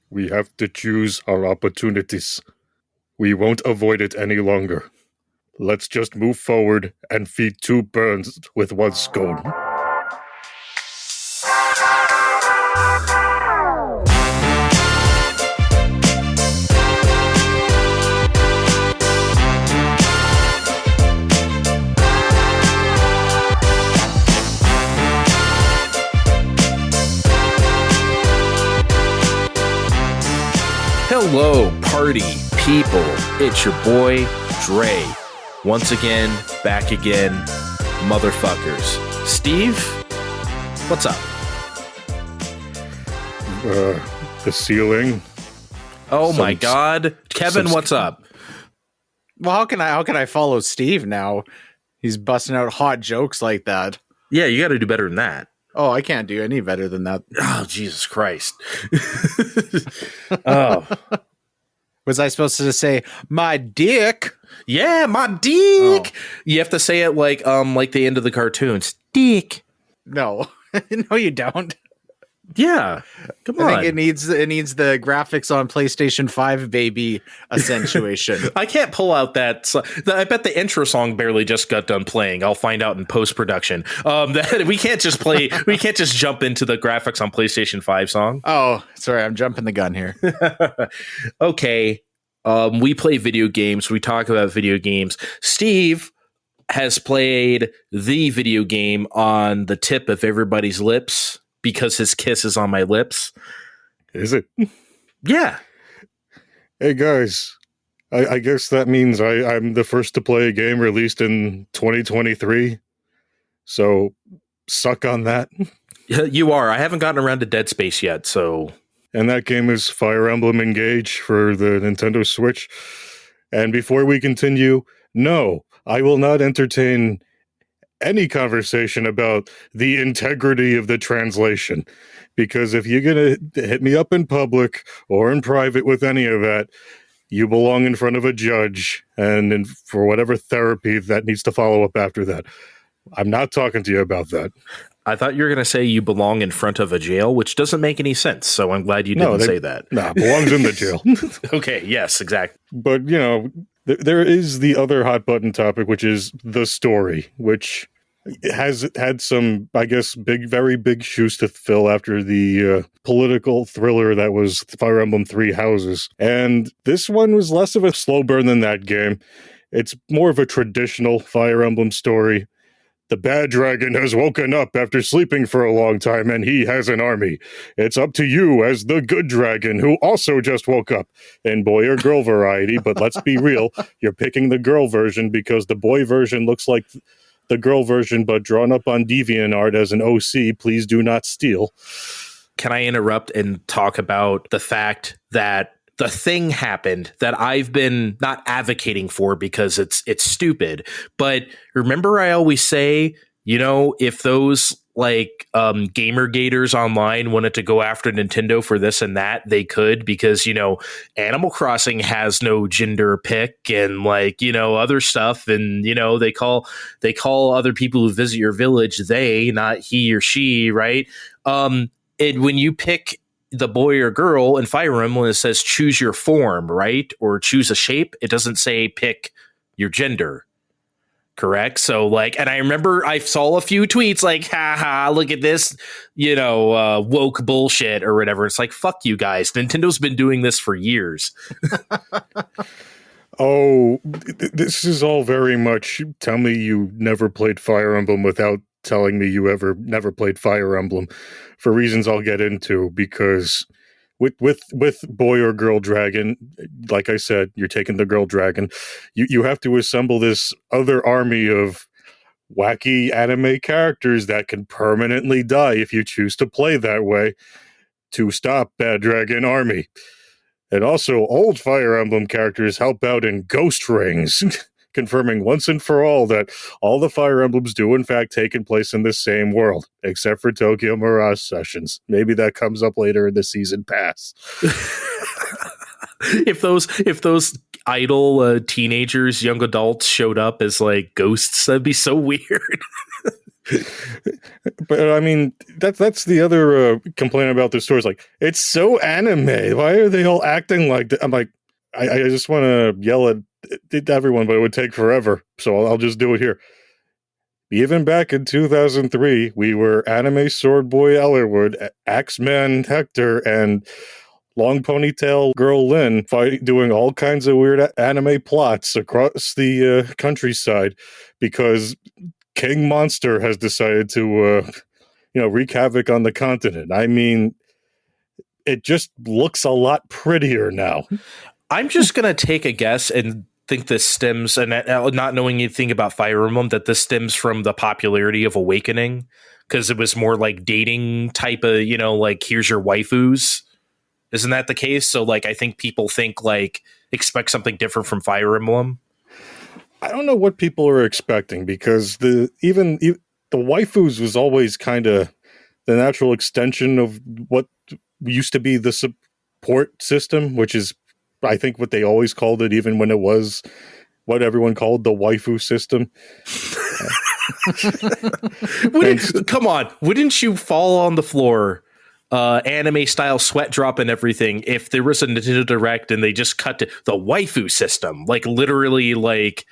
We have to choose our opportunities. We won't avoid it any longer. Let's just move forward and feed two birds with one stone. Hello, party people. It's your boy, Dre. Once again, back again, motherfuckers. Steve, what's up? The ceiling. Oh my God. Kevin, what's up? Well, how can I follow Steve now? He's busting out hot jokes like that. Yeah, you got to do better than that. Oh, I can't do any better than that. Oh, Jesus Christ. Oh. Was I supposed to say my dick? Yeah, my dick. Oh. You have to say it like the end of the cartoons. Dick. No. No, you don't. Yeah. Come on. I think it needs the graphics on PlayStation 5 baby accentuation. I can't pull out that. I bet the intro song barely just got done playing. I'll find out in post-production. We can't just play. We can't just jump into the graphics on PlayStation 5 song. Oh, sorry, I'm jumping the gun here. Okay. We play video games. We talk about video games. Steve has played the video game on the tip of everybody's lips. Because his kiss is on my lips. Is it? Yeah. Hey, guys. I guess that means I'm the first to play a game released in 2023. So, suck on that. You are. I haven't gotten around to Dead Space yet, so... And that game is Fire Emblem Engage for the Nintendo Switch. And before we continue, no, I will not entertain any conversation about the integrity of the translation, because if you're gonna hit me up in public or in private with any of that, you belong in front of a judge and for whatever therapy that needs to follow up after that. I'm not talking to you about that. I thought you were going to say you belong in front of a jail, which doesn't make any sense. So I'm glad you didn't say that. No, belongs in the jail. Okay. Yes, exactly. But, you know, there is the other hot button topic, which is the story, which has had some, I guess, very big shoes to fill after the political thriller that was Fire Emblem Three Houses. And this one was less of a slow burn than that game. It's more of a traditional Fire Emblem story. The bad dragon has woken up after sleeping for a long time, and he has an army. It's up to you as the good dragon, who also just woke up, in boy or girl variety. But let's be real, you're picking the girl version because the boy version looks like the girl version, but drawn up on DeviantArt as an OC. Please do not steal. Can I interrupt and talk about the fact that the thing happened that I've been not advocating for because it's stupid. But remember, I always say, you know, if those like gamer gators online wanted to go after Nintendo for this and that, they could, because, you know, Animal Crossing has no gender pick and like, you know, other stuff. And, you know, they call other people who visit your village, they, not he or she. Right. And when you pick the boy or girl in Fire Emblem, it says choose your form, right? Or choose a shape. It doesn't say pick your gender. Correct. So like, and I remember I saw a few tweets like, haha, look at this, you know, woke bullshit or whatever. It's like, fuck you guys. Nintendo's been doing this for years. Oh, this is all very much, tell me you never played Fire Emblem without telling me you never played Fire Emblem, for reasons I'll get into, because with boy or girl dragon, like I said, you're taking the girl dragon. You have to assemble this other army of wacky anime characters that can permanently die if you choose to play that way to stop Bad Dragon Army. And also, old Fire Emblem characters help out in ghost rings, confirming once and for all that all the Fire Emblems do in fact take place in the same world, except for Tokyo Mirage Sessions. Maybe that comes up later in the season pass. If those idle teenagers, young adults showed up as like ghosts, that'd be so weird. But I mean, that's the other complaint about this story. Is like, it's so anime. Why are they all acting like that? I'm like, I just want to yell at everyone, but it would take forever. So I'll just do it here. Even back in 2003, we were anime Sword Boy Ellerwood, Axeman Hector, and long ponytail girl Lynn doing all kinds of weird anime plots across the countryside because King Monster has decided to, wreak havoc on the continent. I mean, it just looks a lot prettier now. I'm just going to take a guess and think this stems, and not knowing anything about Fire Emblem, that this stems from the popularity of Awakening, because it was more like dating type of, like, here's your waifus. Isn't that the case? So, like, I think people think, like, expect something different from Fire Emblem. I don't know what people are expecting, because the waifus was always kind of the natural extension of what used to be the support system, which is, I think, what they always called it, even when it was what everyone called the waifu system. Come on, wouldn't you fall on the floor, anime style sweat drop and everything, if there was a Nintendo Direct and they just cut to the waifu system? Like, literally, like,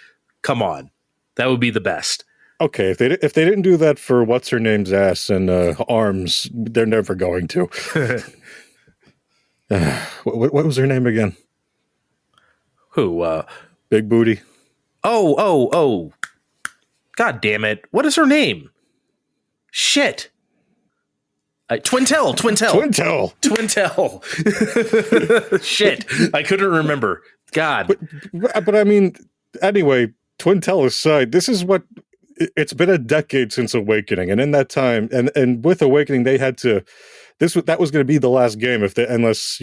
come on, that would be the best. Okay, if they didn't do that for what's her name's ass and arms, they're never going to. What was her name again? Who? Big Booty. Oh! God damn it! What is her name? Shit. Twintel. Shit, I couldn't remember. God. But I mean, anyway, Twintel aside, this is what it's been a decade since Awakening, and in that time, and with Awakening, they had to. That was going to be the last game unless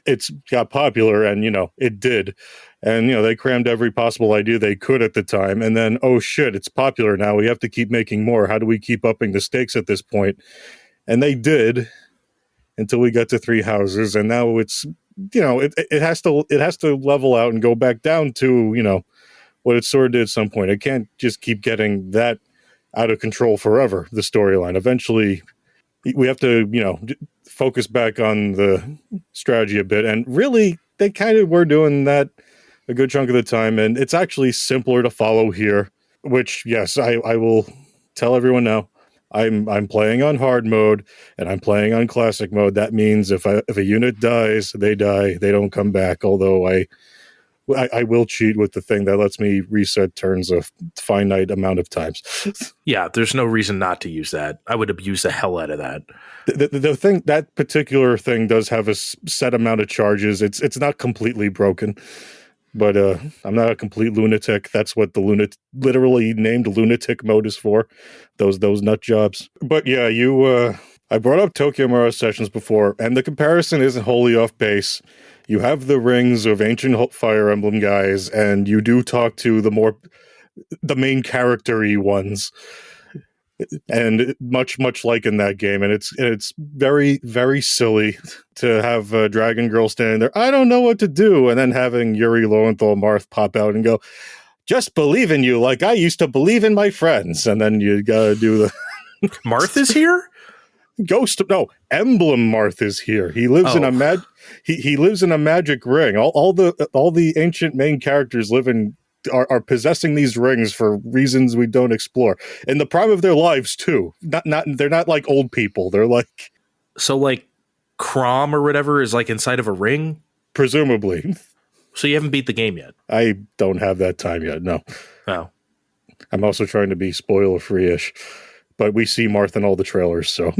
it's got popular, and it did, and they crammed every possible idea they could at the time, and then oh shit, it's popular now. We have to keep making more. How do we keep upping the stakes at this point? And they did until we got to Three Houses, and now it's it has to level out and go back down to what it sort of did at some point. It can't just keep getting that out of control forever. The storyline eventually. We have to, focus back on the strategy a bit. And really, they kind of were doing that a good chunk of the time. And it's actually simpler to follow here, which, yes, I will tell everyone now. I'm playing on hard mode, and I'm playing on classic mode. That means if a unit dies, they die. They don't come back, although I will cheat with the thing that lets me reset turns a finite amount of times. Yeah, there's no reason not to use that. I would abuse the hell out of that. The thing, that particular thing does have a set amount of charges. It's not completely broken, but I'm not a complete lunatic. That's what the literally named lunatic mode is for. Those nut jobs. But yeah, I brought up Tokyo Mirage Sessions before, and the comparison isn't wholly off base. You have the rings of ancient Fire Emblem guys, and you do talk to the main character-y ones, and much like in that game. And it's very, very silly to have Dragon Girl standing there. I don't know what to do, and then having Yuri Lowenthal Marth pop out and go, "Just believe in you, like I used to believe in my friends." And then you gotta do the Marth is here. Emblem Marth is here. He lives in a he lives in a magic ring. All the ancient main characters are possessing these rings for reasons we don't explore. In the prime of their lives too. They're not like old people. They're like Crom or whatever is like inside of a ring, presumably. So you haven't beat the game yet? I don't have that time yet. No. Oh. I'm also trying to be spoiler free-ish. But we see Marth in all the trailers, so.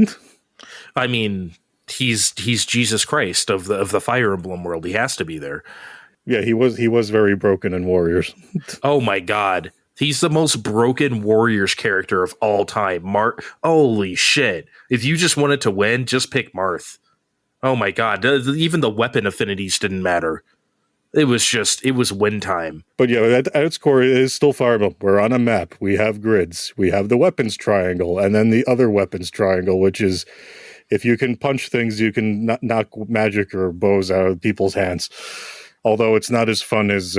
I mean, he's Jesus Christ of the Fire Emblem world. He has to be there. Yeah, he was very broken in Warriors. Oh my God, he's the most broken Warriors character of all time. Holy shit! If you just wanted to win, just pick Marth. Oh my God, even the weapon affinities didn't matter. It was win time. But yeah, at its core, it is still Fire Emblem. We're on a map. We have grids. We have the weapons triangle, and then the other weapons triangle, which is if you can punch things, you can knock magic or bows out of people's hands. Although it's not as fun as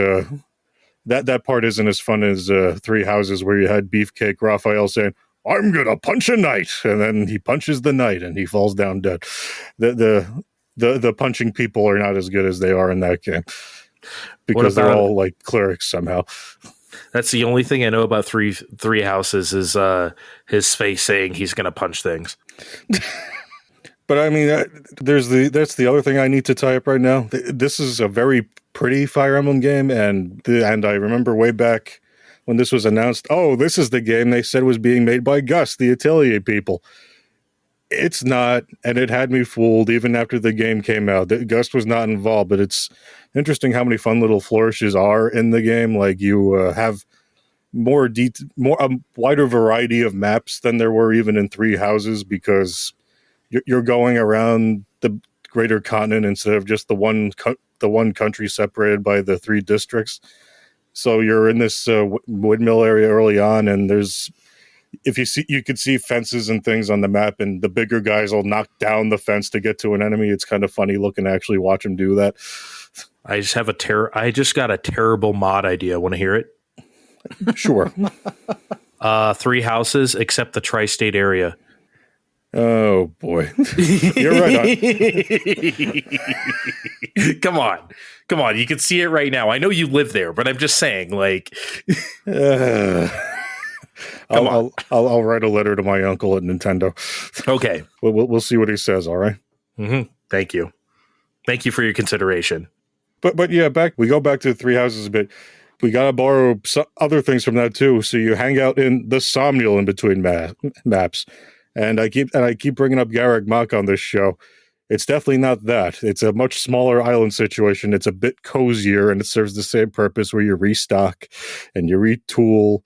that part isn't as fun as Three Houses, where you had Beefcake Raphael saying, I'm gonna punch a knight, and then he punches the knight, and he falls down dead. The punching people are not as good as they are in that game because they're all like clerics somehow. That's the only thing I know about three houses is his face saying he's gonna punch things. But I mean, that's the other thing I need to tie up right now. This is a very pretty Fire Emblem game, and I remember way back when this was announced, oh, this is the game they said was being made by Gus, the Atelier people. It's not, and it had me fooled even after the game came out. Gus was not involved, but it's interesting how many fun little flourishes are in the game. Like you have a wider variety of maps than there were even in Three Houses, because you're going around the greater continent instead of just the one country separated by the three districts. So you're in this windmill area early on, and you could see fences and things on the map, and the bigger guys will knock down the fence to get to an enemy. It's kind of funny looking to actually watch them do that. I just got a terrible mod idea. Want to hear it? Sure. Three houses except the tri-state area. Oh boy, you're right. Come on! You can see it right now. I know you live there, but I'm just saying, like, I'll write a letter to my uncle at Nintendo. Okay, we'll see what he says. All right. Mm-hmm. Thank you for your consideration. But yeah, we go back to Three Houses a bit. We gotta borrow other things from that too. So you hang out in the Somnial in between maps. And I keep bringing up Garreg Mach on this show. It's definitely not that. It's a much smaller island situation. It's a bit cozier, and it serves the same purpose where you restock and you retool.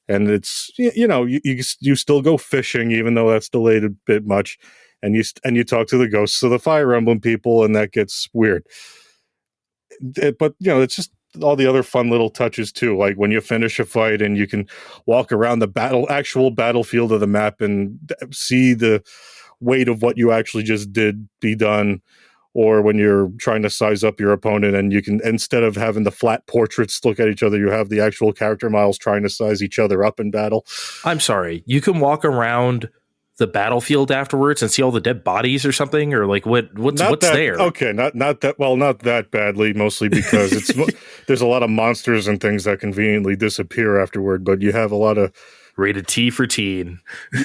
And it's, you still go fishing, even though that's delayed a bit much. And you talk to the ghosts of the Fire Emblem people, and that gets weird. But, it's just all the other fun little touches too, like when you finish a fight and you can walk around the actual battlefield of the map and see the weight of what you actually just did be done, or when you're trying to size up your opponent and you can, instead of having the flat portraits look at each other, you have the actual character models trying to size each other up in battle. I'm sorry, you can walk around the battlefield afterwards and see all the dead bodies or something, or like what's there? Okay, not that badly, mostly because there's a lot of monsters and things that conveniently disappear afterward, but you have a lot of rated T for teen.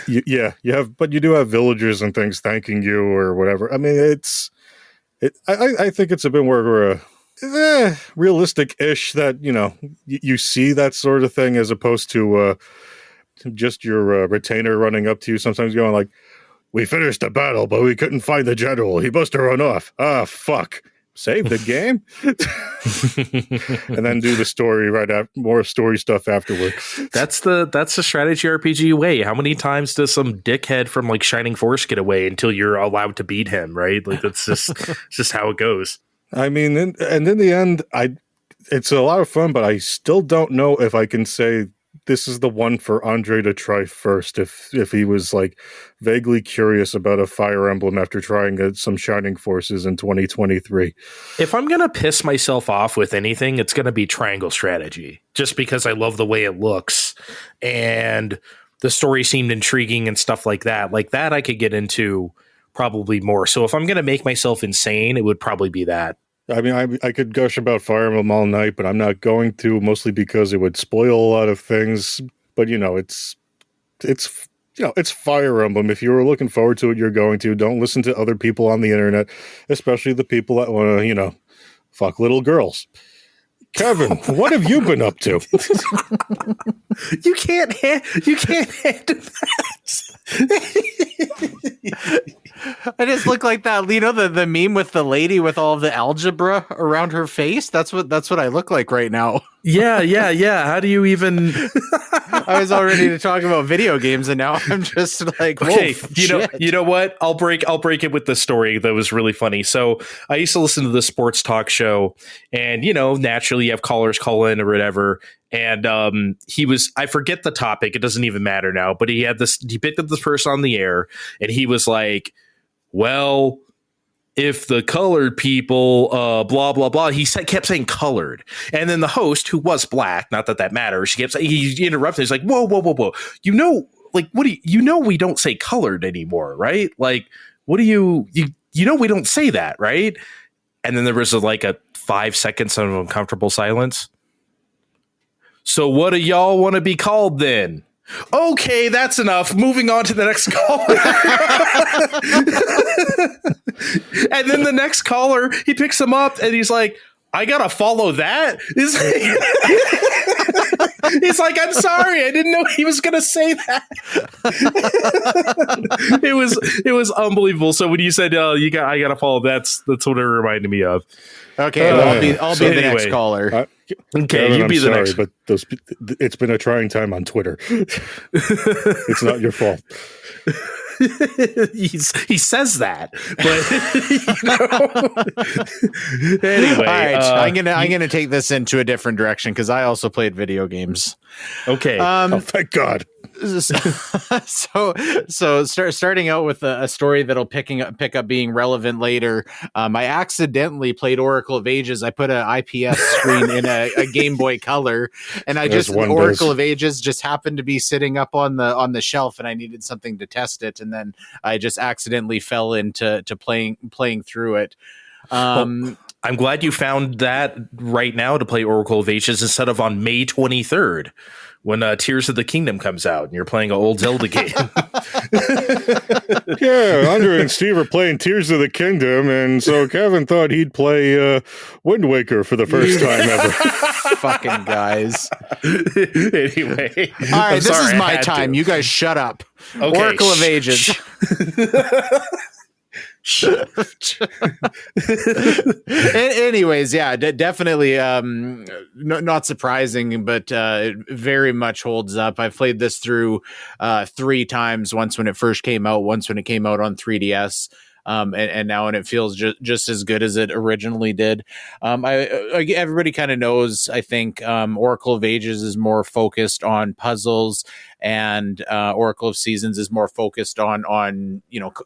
You do have villagers and things thanking you or whatever. I mean, I think it's a bit more realistic-ish that you see that sort of thing, as opposed to just your retainer running up to you sometimes going like, we finished the battle, but we couldn't find the general. He must have run off. Ah, fuck. Save the game? And then do the story right after, more story stuff afterward. That's the strategy RPG way. How many times does some dickhead from like Shining Force get away until you're allowed to beat him, right? Like that's just how it goes. I mean, and in the end, it's a lot of fun, but I still don't know if I can say this is the one for Andre to try first, if he was like vaguely curious about a Fire Emblem after trying some Shining Forces in 2023. If I'm going to piss myself off with anything, it's going to be Triangle Strategy, just because I love the way it looks and the story seemed intriguing and stuff like that. Like that I could get into probably more. So if I'm going to make myself insane, it would probably be that. I mean, I could gush about Fire Emblem all night, but I'm not going to, mostly because it would spoil a lot of things. But it's Fire Emblem. If you were looking forward to it, you're going to. Don't listen to other people on the internet, especially the people that want to, fuck little girls. Kevin, what have you been up to? You can't handle that. I just look like that, the meme with the lady with all of the algebra around her face. That's what I look like right now. Yeah. How do you even? I was all ready to talk about video games, and now I'm just like, okay. You know what? I'll break it with the story that was really funny. So I used to listen to the sports talk show, and naturally you have callers call in or whatever. And I forget the topic. It doesn't even matter now. But he picked up this person on the air, and he was like, well, if the colored people, blah, blah, blah, kept saying colored. And then the host, who was black, not that matters, he interrupted. He's like, whoa. like, what do we don't say colored anymore, right? Like, what do you we don't say that, right? And then there was a 5 seconds of uncomfortable silence. So what do y'all want to be called then? Okay, that's enough. Moving on to the next caller. And then the next caller, he picks him up and he's like, I gotta follow that. He's like, I'm sorry, I didn't know he was gonna say that. It was unbelievable. So when you said I gotta follow, that's what it reminded me of. Okay, I'll be the next caller. Okay, Kevin, you be I'm the sorry, next. but it's been a trying time on Twitter. It's not your fault. He says that, but anyway. All right, I'm gonna take this into a different direction because I also played video games. Okay. Oh, thank God. So starting out with a story that'll pick up being relevant later. I accidentally played Oracle of Ages. I put an IPS screen in a Game Boy Color, and Oracle of Ages just happened to be sitting up on the shelf, and I needed something to test it, and then I just accidentally fell into playing through it. I'm glad you found that right now to play Oracle of Ages instead of on May 23rd. When Tears of the Kingdom comes out and you're playing an old Zelda game. Yeah, Andre and Steve are playing Tears of the Kingdom, and so Kevin thought he'd play Wind Waker for the first time ever. Fucking guys. Anyway. All right, this is my time. You guys shut up. Okay. Oracle of Ages. Anyways, yeah, definitely not surprising, but it very much holds up. I've played this through 3 times, once when it first came out, once when it came out on 3DS, and now, and it feels just as good as it originally did. Everybody kind of knows, I think, Oracle of Ages is more focused on puzzles, and Oracle of Seasons is more focused on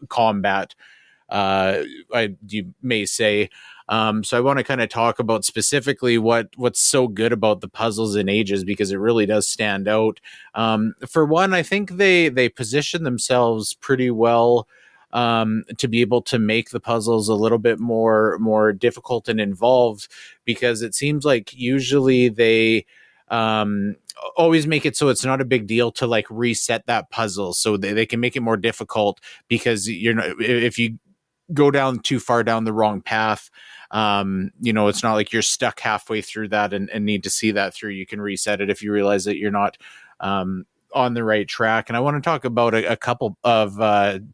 combat. You may say. So I want to kind of talk about specifically what's so good about the puzzles in Ages, because it really does stand out. For one, I think they position themselves pretty well to be able to make the puzzles a little bit more difficult and involved, because it seems like usually they always make it so it's not a big deal to reset that puzzle, so they can make it more difficult, because if you go down too far down the wrong path, it's not like you're stuck halfway through that and need to see that through. You can reset it if you realize that you're not on the right track. And I want to talk about a couple of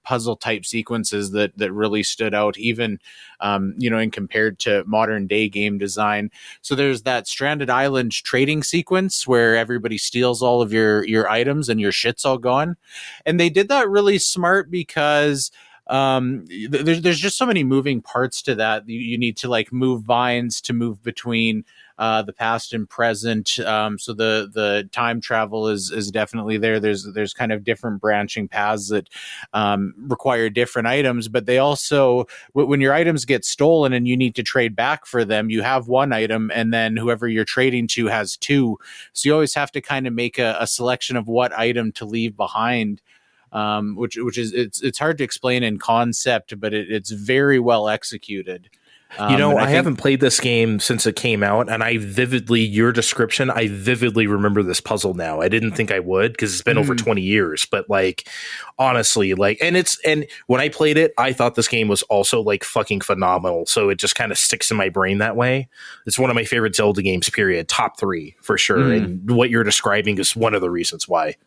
puzzle type sequences that really stood out, even in compared to modern day game design. So there's that Stranded Island trading sequence where everybody steals all of your items and your shit's all gone, and they did that really smart because there's just so many moving parts to that. You need to move vines to move between the past and present. So the time travel is definitely there. There's kind of different branching paths that require different items, but they also, when your items get stolen and you need to trade back for them, you have one item and then whoever you're trading to has 2. So you always have to kind of make a selection of what item to leave behind. Which is it's hard to explain in concept, but it's very well executed. I haven't played this game since it came out, and I vividly remember this puzzle now. I didn't think I would, because it's been over 20 years, but honestly, and when I played it, I thought this game was also fucking phenomenal. So it just kind of sticks in my brain that way. It's one of my favorite Zelda games, period. Top 3 for sure. And what you're describing is one of the reasons why.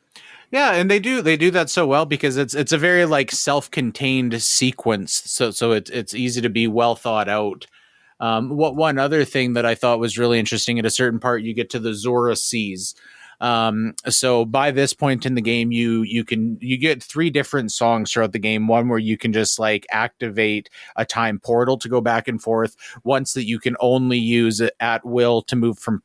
Yeah, and they do that so well, because it's a very self-contained sequence, so it's easy to be well thought out. One other thing that I thought was really interesting, at a certain part you get to the Zora Seas. So by this point in the game, you get 3 different songs throughout the game. One where you can just activate a time portal to go back and forth. Once that you can only use it at will to move from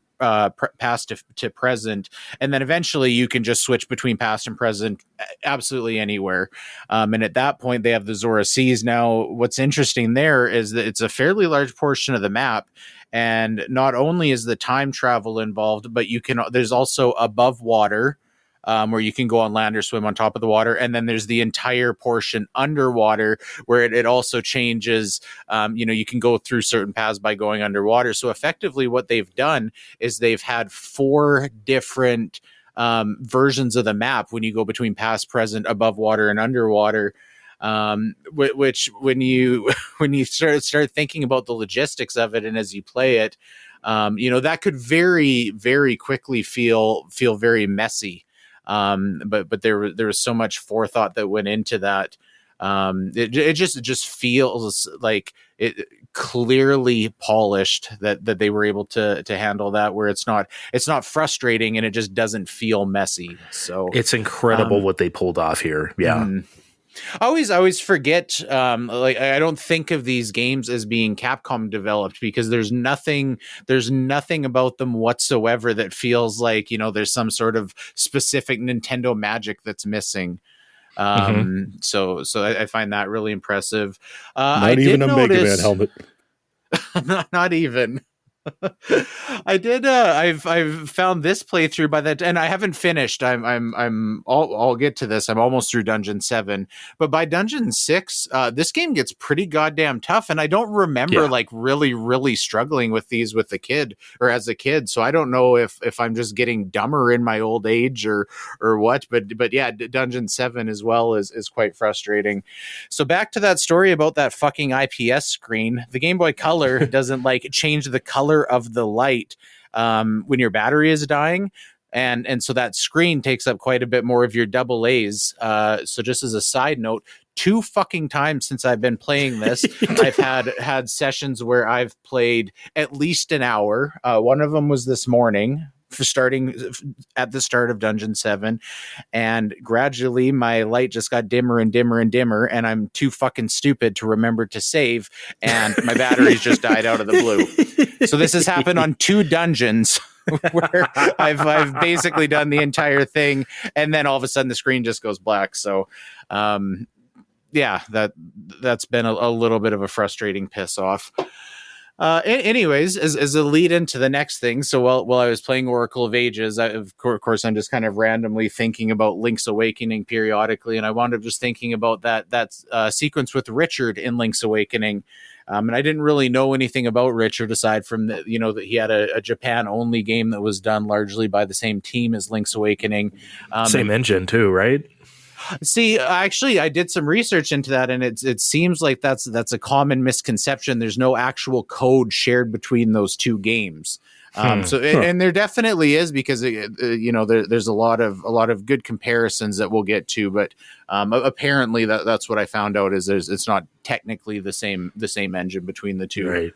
past to present, and then eventually you can just switch between past and present absolutely anywhere. And at that point, they have the Zora Seas. Now, what's interesting there is that it's a fairly large portion of the map, and not only is the time travel involved, but there's also above water where you can go on land or swim on top of the water. And then there's the entire portion underwater where it also changes. You can go through certain paths by going underwater. So effectively what they've done is they've had 4 different versions of the map when you go between past, present, above water, and underwater. Which when you start thinking about the logistics of it, and as you play it, that could very, very quickly feel very messy. But there was so much forethought that went into that. It just feels like it clearly polished that they were able to handle that, where it's not frustrating and it just doesn't feel messy. So it's incredible what they pulled off here. Yeah. I always forget, I don't think of these games as being Capcom developed, because there's nothing about them whatsoever that feels like, there's some sort of specific Nintendo magic that's missing. So I find that really impressive. Not even a Mega Man helmet. Not even. I did. I've found this playthrough by that, and I haven't finished. I'll get to this. I'm almost through Dungeon 7, but by Dungeon 6, this game gets pretty goddamn tough. And I don't remember like really, really struggling with these with the kid or as a kid. So I don't know if I'm just getting dumber in my old age or what. But yeah, Dungeon 7 as well is quite frustrating. So back to that story about that fucking IPS screen. The Game Boy Color doesn't like change the color of the light when your battery is dying, and so that screen takes up quite a bit more of your double A's. So just as a side note, 2 fucking times since I've been playing this, I've had sessions where I've played at least an hour. One of them was this morning, for starting at the start of Dungeon 7, and gradually my light just got dimmer and dimmer and dimmer, and I'm too fucking stupid to remember to save, and my batteries just died out of the blue. So this has happened on 2 dungeons where I've basically done the entire thing, and then all of a sudden the screen just goes black. So yeah, that's been a little bit of a frustrating piss off. Anyways, as a lead into the next thing, so while I was playing Oracle of Ages, of course, I'm just kind of randomly thinking about Link's Awakening periodically, and I wound up just thinking about that sequence with Richard in Link's Awakening. And I didn't really know anything about Richard aside from that he had a Japan-only game that was done largely by the same team as Link's Awakening. Same engine too, right? See, actually, I did some research into that, and it seems like that's a common misconception. There's no actual code shared between those 2 games. And there definitely is, because there's a lot of good comparisons that we'll get to, but apparently that's what I found out is it's not technically the same engine between the 2. Right.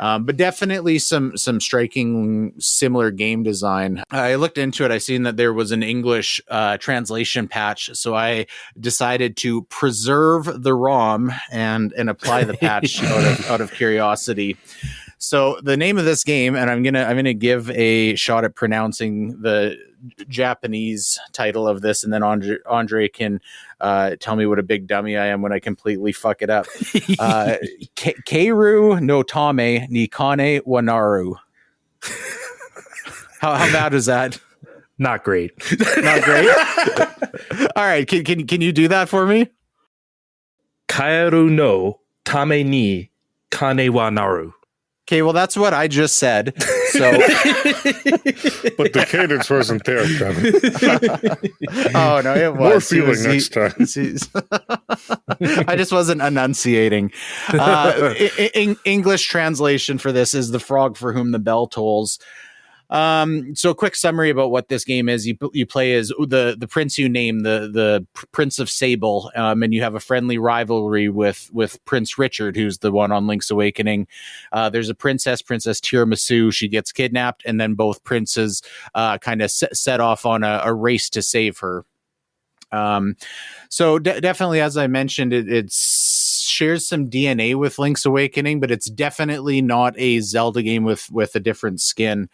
But definitely some striking similar game design. I looked into it. I seen that there was an English translation patch, so I decided to preserve the ROM and apply the patch out of curiosity. So the name of this game, and I'm gonna give a shot at pronouncing the Japanese title of this, and then Andre can tell me what a big dummy I am when I completely fuck it up. Keiru no Tame ni Kane wa Naru. How bad is that? Not great. Not great. All right, can you do that for me? Kaeru no Tame ni Kane wa Naru. Okay, well, that's what I just said. So, but the cadence wasn't there, Kevin. Oh no, it was More feeling next time. I just wasn't enunciating. English translation for this is "The Frog for Whom the Bell Tolls." So a quick summary about what this game is. You play as the prince you name, the Prince of Sable, and you have a friendly rivalry with Prince Richard, who's the one on Link's Awakening. There's a Princess Tiramisu. She gets kidnapped, and then both princes kind of set off on a race to save her. So definitely, as I mentioned, it shares some DNA with Link's Awakening, but it's definitely not a Zelda game with a different skin.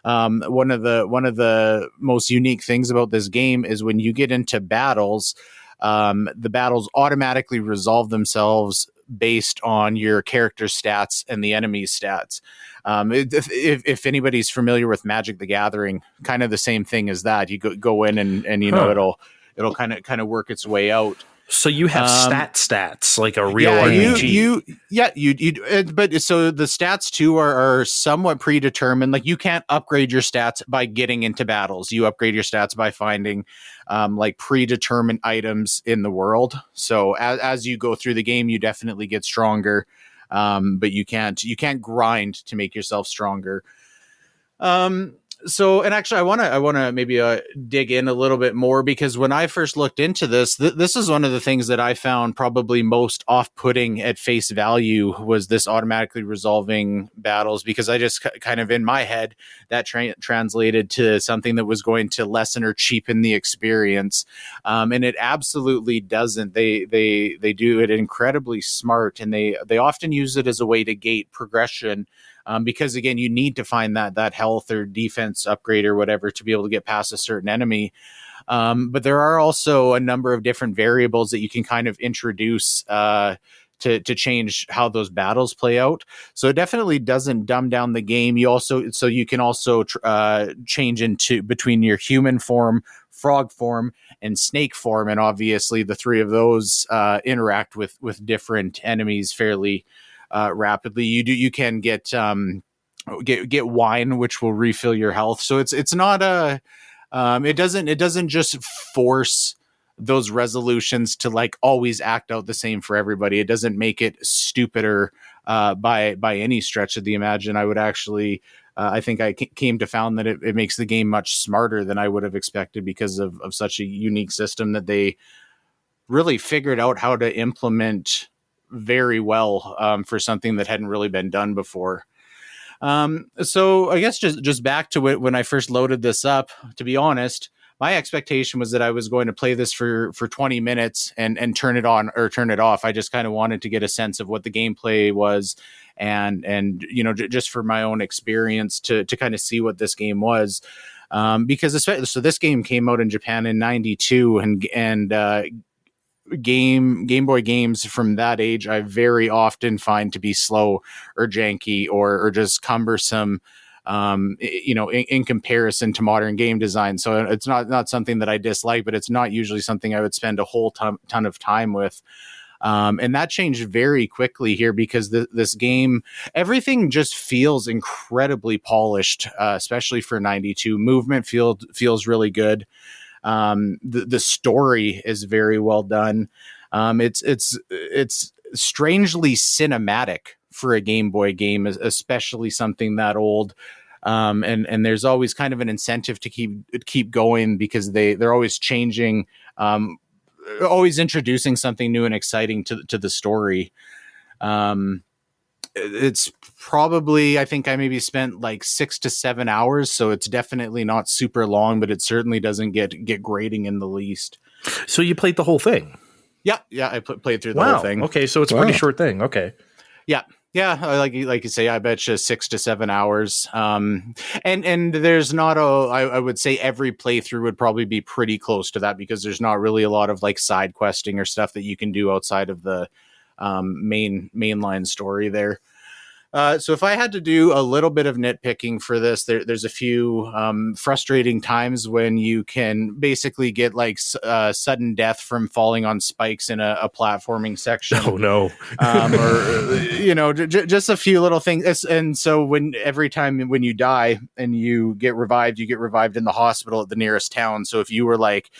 One of the most unique things about this game is when you get into battles, the battles automatically resolve themselves based on your character stats and the enemy's stats. If anybody's familiar with Magic the Gathering, kind of the same thing as that. You go in and you know it'll kind of work its way out. So you have stats like a real RPG. But so the stats too are somewhat predetermined. Like you can't upgrade your stats by getting into battles. You upgrade your stats by finding like predetermined items in the world. So as you go through the game, you definitely get stronger. But you can't grind to make yourself stronger. So, and actually, I want to maybe dig in a little bit more, because when I first looked into this, this is one of the things that I found probably most off-putting at face value was this automatically resolving battles, because I just kind of in my head that translated to something that was going to lessen or cheapen the experience, and it absolutely doesn't. They do it incredibly smart, and they often use it as a way to gate progression. Because again, you need to find that health or defense upgrade or whatever to be able to get past a certain enemy. But there are also a number of different variables that you can kind of introduce to change how those battles play out. So it definitely doesn't dumb down the game. You can also change into between your human form, frog form, and snake form, and obviously the three of those interact with different enemies fairly rapidly. You can get wine, which will refill your health. So it's not it doesn't just force those resolutions to like always act out the same for everybody. It doesn't make it stupider by any stretch of the imagine. I would actually I think I came to found that it makes the game much smarter than I would have expected, because of such a unique system that they really figured out how to implement very well for something that hadn't really been done before. So I guess just back to it, when I first loaded this up, to be honest, my expectation was that I was going to play this for 20 minutes and turn it on or turn it off. I just kind of wanted to get a sense of what the gameplay was, and just for my own experience to kind of see what this game was. Because so this game came out in Japan in 92, and Game Boy games from that age I very often find to be slow or janky or just cumbersome, in comparison to modern game design. So it's not something that I dislike, but it's not usually something I would spend a whole ton of time with. And that changed very quickly here, because this game, everything just feels incredibly polished, especially for 92. Movement feels really good. The story is very well done. It's strangely cinematic for a Game Boy game, especially something that old. And there's always kind of an incentive to keep going, because they're always changing, always introducing something new and exciting to the story. It's probably, I think I maybe spent like 6 to 7 hours, so it's definitely not super long, but it certainly doesn't get grating in the least. So you played the whole thing? Yeah, I played through the whole thing. Okay, so it's a pretty short thing. Okay. Yeah, like you say, I bet you 6 to 7 hours. And there's not I would say every playthrough would probably be pretty close to that, because there's not really a lot of like side questing or stuff that you can do outside of the mainline story there. So if I had to do a little bit of nitpicking for this, there's a few frustrating times when you can basically get like sudden death from falling on spikes in a platforming section. Oh no! Just a few little things. And so every time when you die and you get revived in the hospital at the nearest town. So if you were like,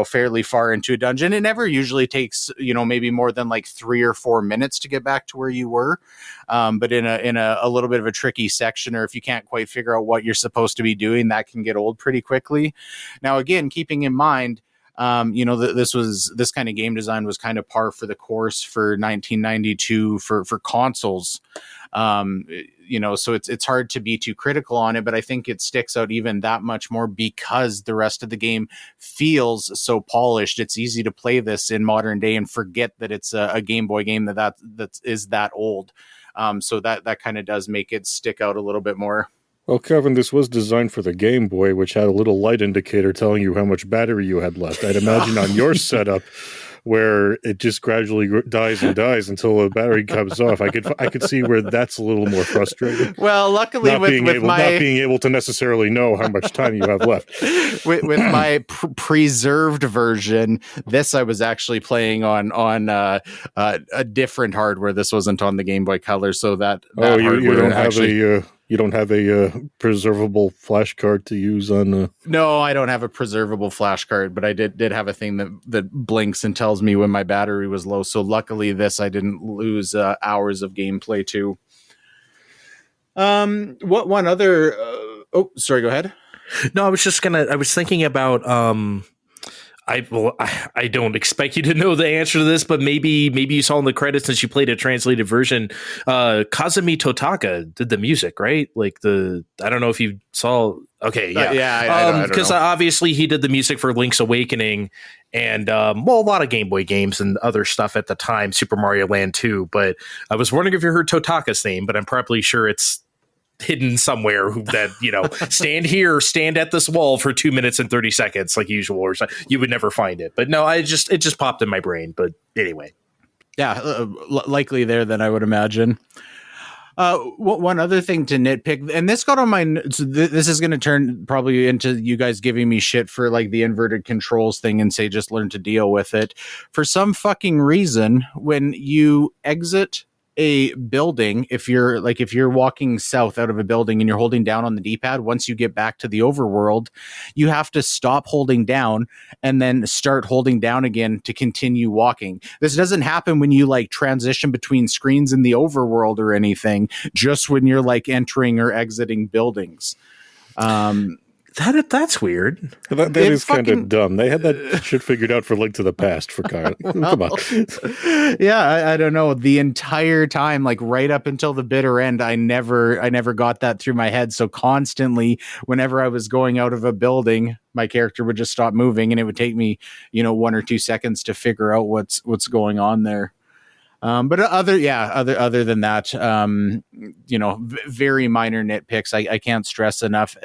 fairly far into a dungeon, it never usually takes, maybe more than like 3 or 4 minutes to get back to where you were. But in a little bit of a tricky section, or if you can't quite figure out what you're supposed to be doing, that can get old pretty quickly. Now, again, keeping in mind, this kind of game design was kind of par for the course for 1992 for consoles. So it's hard to be too critical on it, but I think it sticks out even that much more because the rest of the game feels so polished. It's easy to play this in modern day and forget that it's a Game Boy game that is that old. So that kind of does make it stick out a little bit more. Well, Kevin, this was designed for the Game Boy, which had a little light indicator telling you how much battery you had left. I'd imagine on your setup, where it just gradually dies and dies until the battery comes off. I could see where that's a little more frustrating. Well, luckily not being able to necessarily know how much time you have left. with my preserved version, this I was actually playing on a different hardware. This wasn't on the Game Boy Color, so that you don't have a preservable flash card to use on. No, I don't have a preservable flash card, but I did have a thing that blinks and tells me when my battery was low. So luckily, this I didn't lose hours of gameplay to. What one other? Oh, sorry. Go ahead. No, I was thinking about. I don't expect you to know the answer to this, but maybe you saw in the credits since you played a translated version. Kazumi Totaka did the music, right? Like I don't know if you saw. Okay, yeah, because obviously he did the music for Link's Awakening and a lot of Game Boy games and other stuff at the time, Super Mario Land 2. But I was wondering if you heard Totaka's name, but I'm probably sure it's hidden somewhere that stand at this wall for 2 minutes and 30 seconds like usual, or something. You would never find it. But no, it just popped in my brain. But anyway, likely there than I would imagine. One other thing to nitpick, and this got on my, so this is going to turn probably into you guys giving me shit for like the inverted controls thing and say just learn to deal with it. For some fucking reason, when you exit a building, if you're walking south out of a building and you're holding down on the D-pad, once you get back to the overworld, you have to stop holding down and then start holding down again to continue walking. This doesn't happen when you like transition between screens in the overworld or anything, just when you're like entering or exiting buildings. That's weird. That is kind of dumb. They had that shit figured out for Link to the Past for Kyle. Come on. Yeah, I don't know. The entire time, like right up until the bitter end, I never got that through my head. So constantly, whenever I was going out of a building, my character would just stop moving, and it would take me, 1 or 2 seconds to figure out what's going on there. But other than that, very minor nitpicks. I can't stress enough.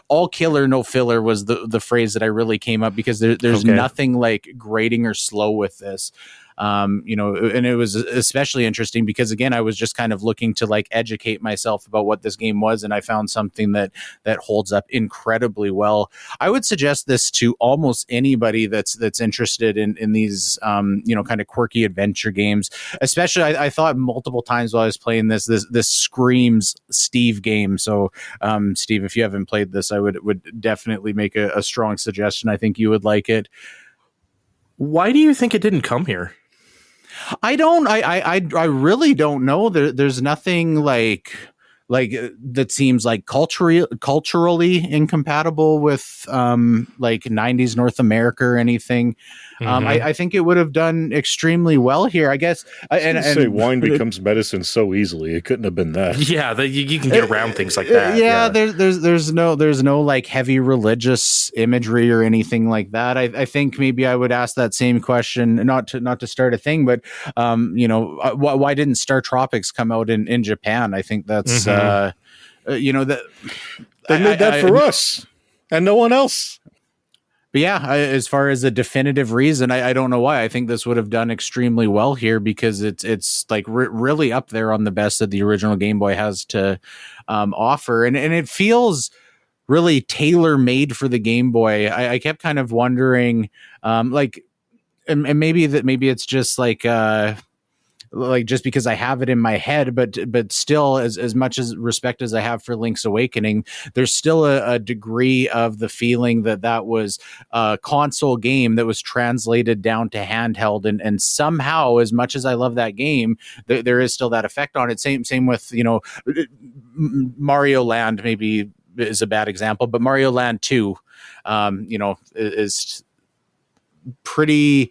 All killer, no filler was the phrase that I really came up because there's nothing like grating or slow with this. And it was especially interesting because again, I was just kind of looking to like educate myself about what this game was. And I found something that holds up incredibly well. I would suggest this to almost anybody that's interested in these, kind of quirky adventure games, especially I thought multiple times while I was playing this screams Steve game. So, Steve, if you haven't played this, I would definitely make a strong suggestion. I think you would like it. Why do you think it didn't come here? I really don't know. There's nothing like that seems like culturally incompatible with like 90s North America or anything. I think it would have done extremely well here, I guess. And say wine becomes medicine so easily. It couldn't have been that. Yeah, you can get around things like that. Yeah, there's no like heavy religious imagery or anything like that. I think maybe I would ask that same question, not to start a thing, but why didn't Star Tropics come out in Japan? I think that's that they made that for us and no one else. But yeah, as far as a definitive reason, I don't know why. I think this would have done extremely well here because it's like really up there on the best that the original Game Boy has to offer, and it feels really tailor made for the Game Boy. I kept kind of wondering, and maybe it's just like just because I have it in my head, but still, as much as respect as I have for Link's Awakening, there's still a degree of the feeling that was a console game that was translated down to handheld, and somehow, as much as I love that game, there is still that effect on it. Same with Mario Land maybe is a bad example, but Mario Land 2, is pretty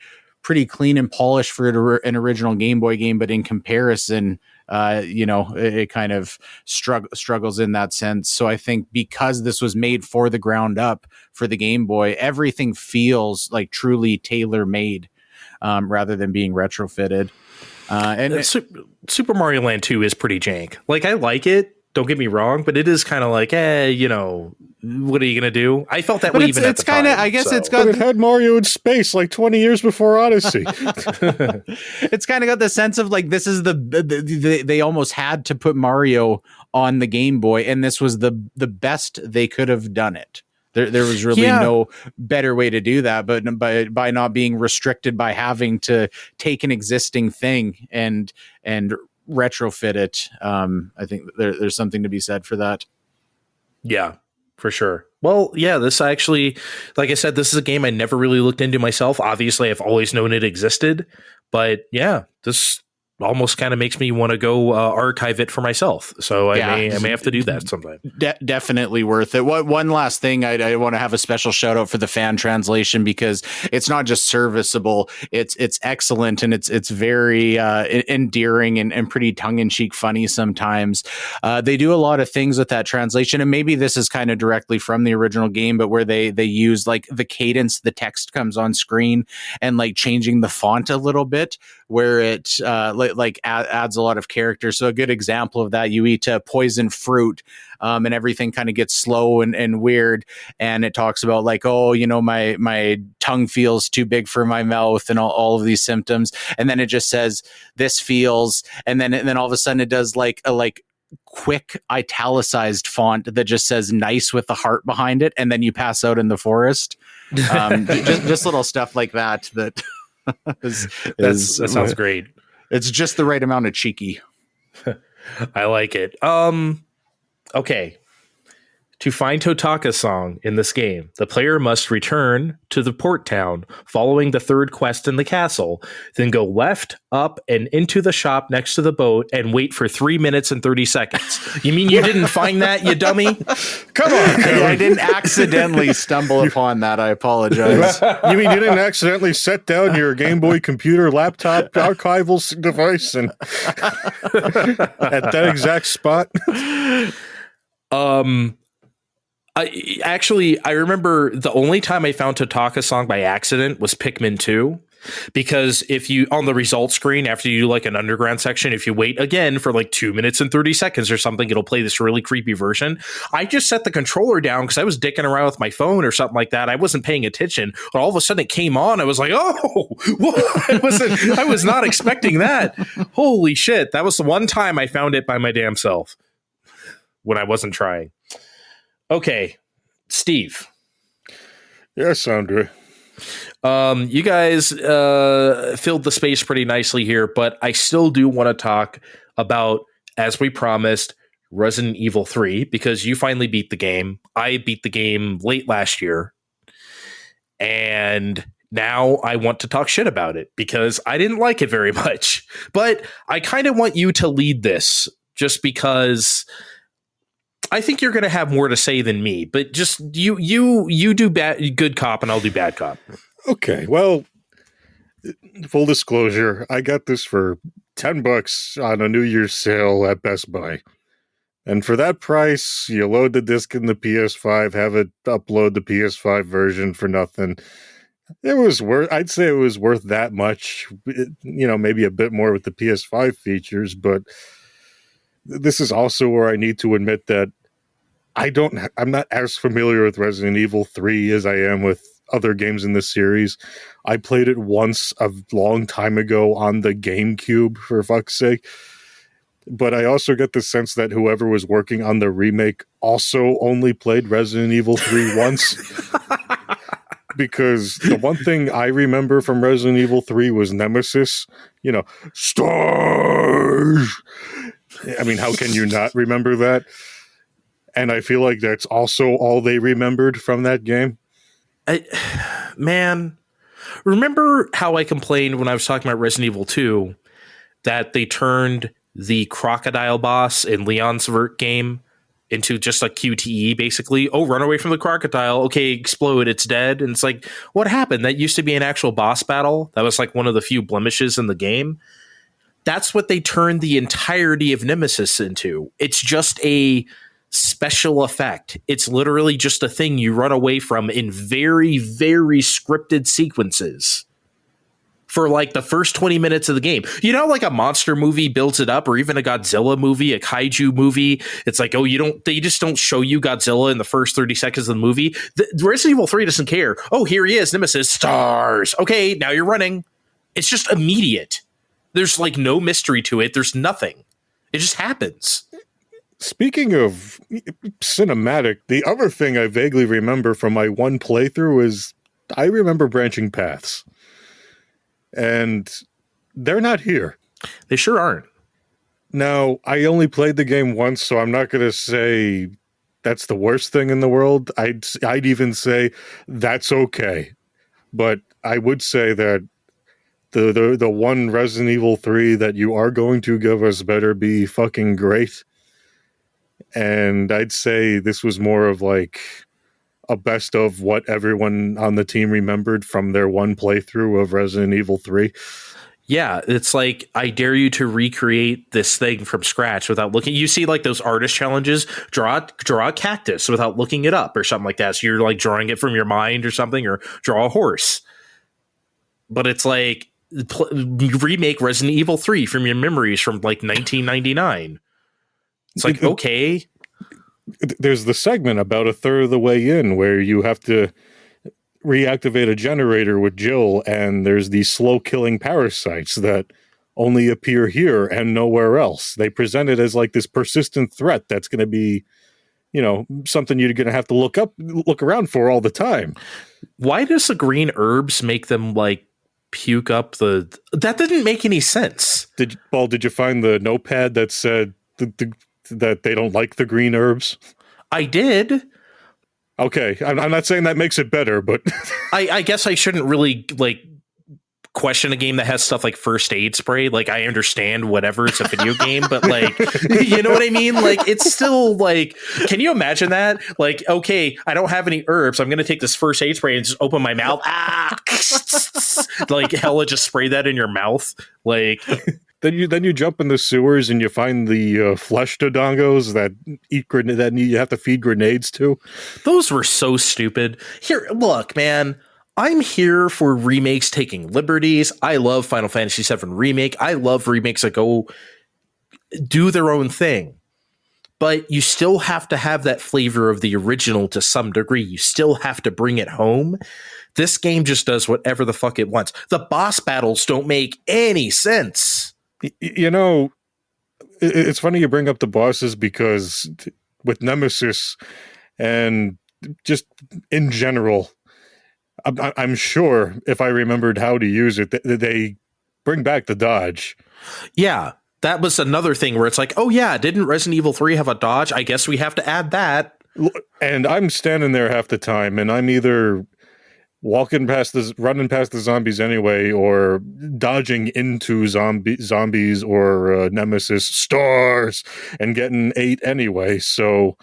clean and polished for an original Game Boy game, but in comparison, it kind of struggles in that sense. So I think because this was made for the ground up for the Game Boy, everything feels like truly tailor-made rather than being retrofitted. And Super Mario Land 2 is pretty jank. Like, I like it. Don't get me wrong, but it is kind of like, what are you going to do? I felt that way even at the time. I guess it's got... But it had Mario in space like 20 years before Odyssey. It's kind of got the sense of like, this is they almost had to put Mario on the Game Boy, and this was the best they could have done it. There was really no better way to do that, but by not being restricted by having to take an existing thing and retrofit it. I think there's something to be said for that. Yeah, for sure. Well, yeah, this actually, like I said, this is a game I never really looked into myself. Obviously, I've always known it existed, but yeah, this almost kind of makes me want to go archive it for myself. So I may have to do that sometime. Definitely worth it. One last thing, I want to have a special shout out for the fan translation, because it's not just serviceable, it's excellent, and it's very endearing and pretty tongue-in-cheek funny sometimes. They do a lot of things with that translation, and maybe this is kind of directly from the original game, but where they use like the cadence the text comes on screen, and like changing the font a little bit, where it adds a lot of character. So a good example of that, you eat a poison fruit, and everything kind of gets slow and weird. And it talks about like, oh, my tongue feels too big for my mouth, and all of these symptoms. And then it just says this feels, and then all of a sudden it does like a quick italicized font that just says nice with the heart behind it. And then you pass out in the forest. Just little stuff like that. That that sounds great. It's just the right amount of cheeky. I like it. Okay. To find Totaka's song in this game, the player must return to the port town following the third quest in the castle, then go left, up, and into the shop next to the boat and wait for 3 minutes and 30 seconds. You mean you didn't find that, you dummy? Come on, Kevin. I didn't accidentally stumble upon that. I apologize. You mean you didn't accidentally set down your Game Boy computer laptop archival device and at that exact spot? I remember the only time I found Totaka's song by accident was Pikmin 2, because if you, on the results screen, after you do like an underground section, if you wait again for like 2 minutes and 30 seconds or something, it'll play this really creepy version. I just set the controller down because I was dicking around with my phone or something like that. I wasn't paying attention, but all of a sudden it came on. I was like, oh, what? I was not expecting that. Holy shit. That was the one time I found it by my damn self when I wasn't trying. Okay, Steve. Yes, Andre. You guys filled the space pretty nicely here, but I still do want to talk about, as we promised, Resident Evil 3, because you finally beat the game. I beat the game late last year, and now I want to talk shit about it because I didn't like it very much. But I kind of want you to lead this, just because I think you're going to have more to say than me, but just you do good cop and I'll do bad cop. Okay. Well, full disclosure, I got this for $10 on a New Year's sale at Best Buy. And for that price, you load the disc in the PS5, have it upload the PS5 version for nothing. I'd say it was worth that much, maybe a bit more with the PS5 features, but this is also where I need to admit that I'm not as familiar with Resident Evil 3 as I am with other games in this series. I played it once a long time ago on the GameCube, for fuck's sake. But I also get the sense that whoever was working on the remake also only played Resident Evil 3 once. Because the one thing I remember from Resident Evil 3 was Nemesis. Stars! I mean, how can you not remember that? And I feel like that's also all they remembered from that game. Man, remember how I complained when I was talking about Resident Evil 2 that they turned the crocodile boss in Leon's Vert game into just a QTE, basically? Oh, run away from the crocodile. Okay, explode. It's dead. And it's like, what happened? That used to be an actual boss battle. That was like one of the few blemishes in the game. That's what they turned the entirety of Nemesis into. It's just a special effect. It's literally just a thing you run away from in very, very scripted sequences. for like the first 20 minutes of the game. You know, like a monster movie builds it up, or even a Godzilla movie, a kaiju movie. It's like, oh, they just don't show you Godzilla in the first 30 seconds of the movie. The Resident Evil 3 doesn't care. Oh, here he is, Nemesis, stars. Okay, now you're running. It's just immediate. There's like no mystery to it. There's nothing. It just happens. Speaking of cinematic, the other thing I vaguely remember from my one playthrough is I remember branching paths. And they're not here. They sure aren't. Now, I only played the game once, so I'm not going to say that's the worst thing in the world. I'd even say that's okay. But I would say that the one Resident Evil 3 that you are going to give us better be fucking great. And I'd say this was more of like a best of what everyone on the team remembered from their one playthrough of Resident Evil 3. Yeah, it's like, I dare you to recreate this thing from scratch without looking. You see like those artist challenges, draw a cactus without looking it up or something like that. So you're like drawing it from your mind or something, or draw a horse. But it's like, remake Resident Evil 3 from your memories from like 1999. It's like, okay. There's the segment about a third of the way in where you have to reactivate a generator with Jill, and there's these slow-killing parasites that only appear here and nowhere else. They present it as like this persistent threat that's going to be, you know, something you're going to have to look around for all the time. Why does the green herbs make them like puke up the... That didn't make any sense. Did you find the notepad that said that they don't like the green herbs? I did. Okay, I'm not saying that makes it better, but I guess I shouldn't really like question a game that has stuff like first aid spray. Like, I understand whatever, it's a video game, but like, you know what I mean? Like, it's still like, can you imagine that? Like, okay, I don't have any herbs. I'm going to take this first aid spray and just open my mouth. Like, hella just spray that in your mouth. Like, Then you jump in the sewers and you find the flesh dodongos that eat that you have to feed grenades to. Those were so stupid. Here, look, man, I'm here for remakes taking liberties. I love Final Fantasy VII Remake. I love remakes that go do their own thing. But you still have to have that flavor of the original to some degree. You still have to bring it home. This game just does whatever the fuck it wants. The boss battles don't make any sense. You know, it's funny you bring up the bosses, because with Nemesis and just in general, I'm sure if I remembered how to use it, they bring back the dodge. Yeah, that was another thing where it's like, oh yeah, didn't Resident Evil 3 have a dodge? I guess we have to add that. And I'm standing there half the time, and I'm either running past the zombies anyway, or dodging into zombies or Nemesis stars and getting 8 anyway. So,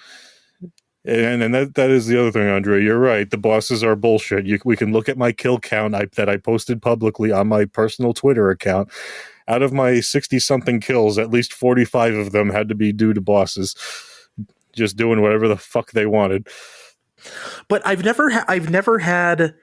and that is the other thing, Andre. You're right. The bosses are bullshit. We can look at my kill count that I posted publicly on my personal Twitter account. Out of my 60-something kills, at least 45 of them had to be due to bosses just doing whatever the fuck they wanted. But I've never had.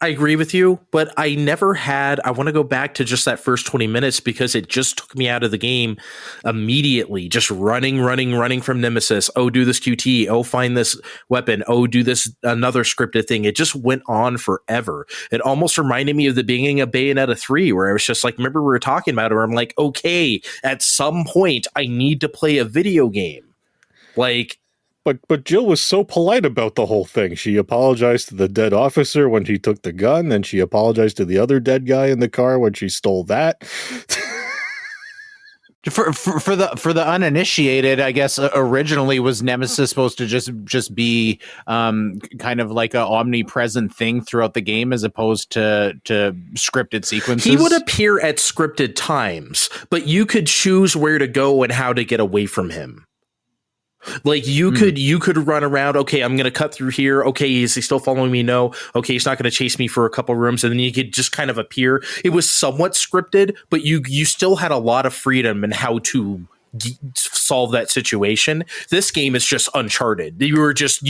I agree with you, but I want to go back to just that first 20 minutes, because it just took me out of the game immediately. Just running from Nemesis. Oh, do this QT. Oh, find this weapon. Oh, do this another scripted thing. It just went on forever. It almost reminded me of the beginning of Bayonetta 3, where I was just like, remember we were talking about it, where I'm like, okay, at some point I need to play a video game. Like, But Jill was so polite about the whole thing. She apologized to the dead officer when she took the gun, and she apologized to the other dead guy in the car when she stole that. For the uninitiated, I guess originally was Nemesis supposed to just be kind of like a omnipresent thing throughout the game, as opposed to scripted sequences? He would appear at scripted times, but you could choose where to go and how to get away from him. Like, you could run around. Okay, I'm going to cut through here. Okay, is he still following me? No. Okay, he's not going to chase me for a couple rooms. And then you could just kind of appear. It was somewhat scripted, but you still had a lot of freedom in how to solve that situation. This game is just Uncharted. You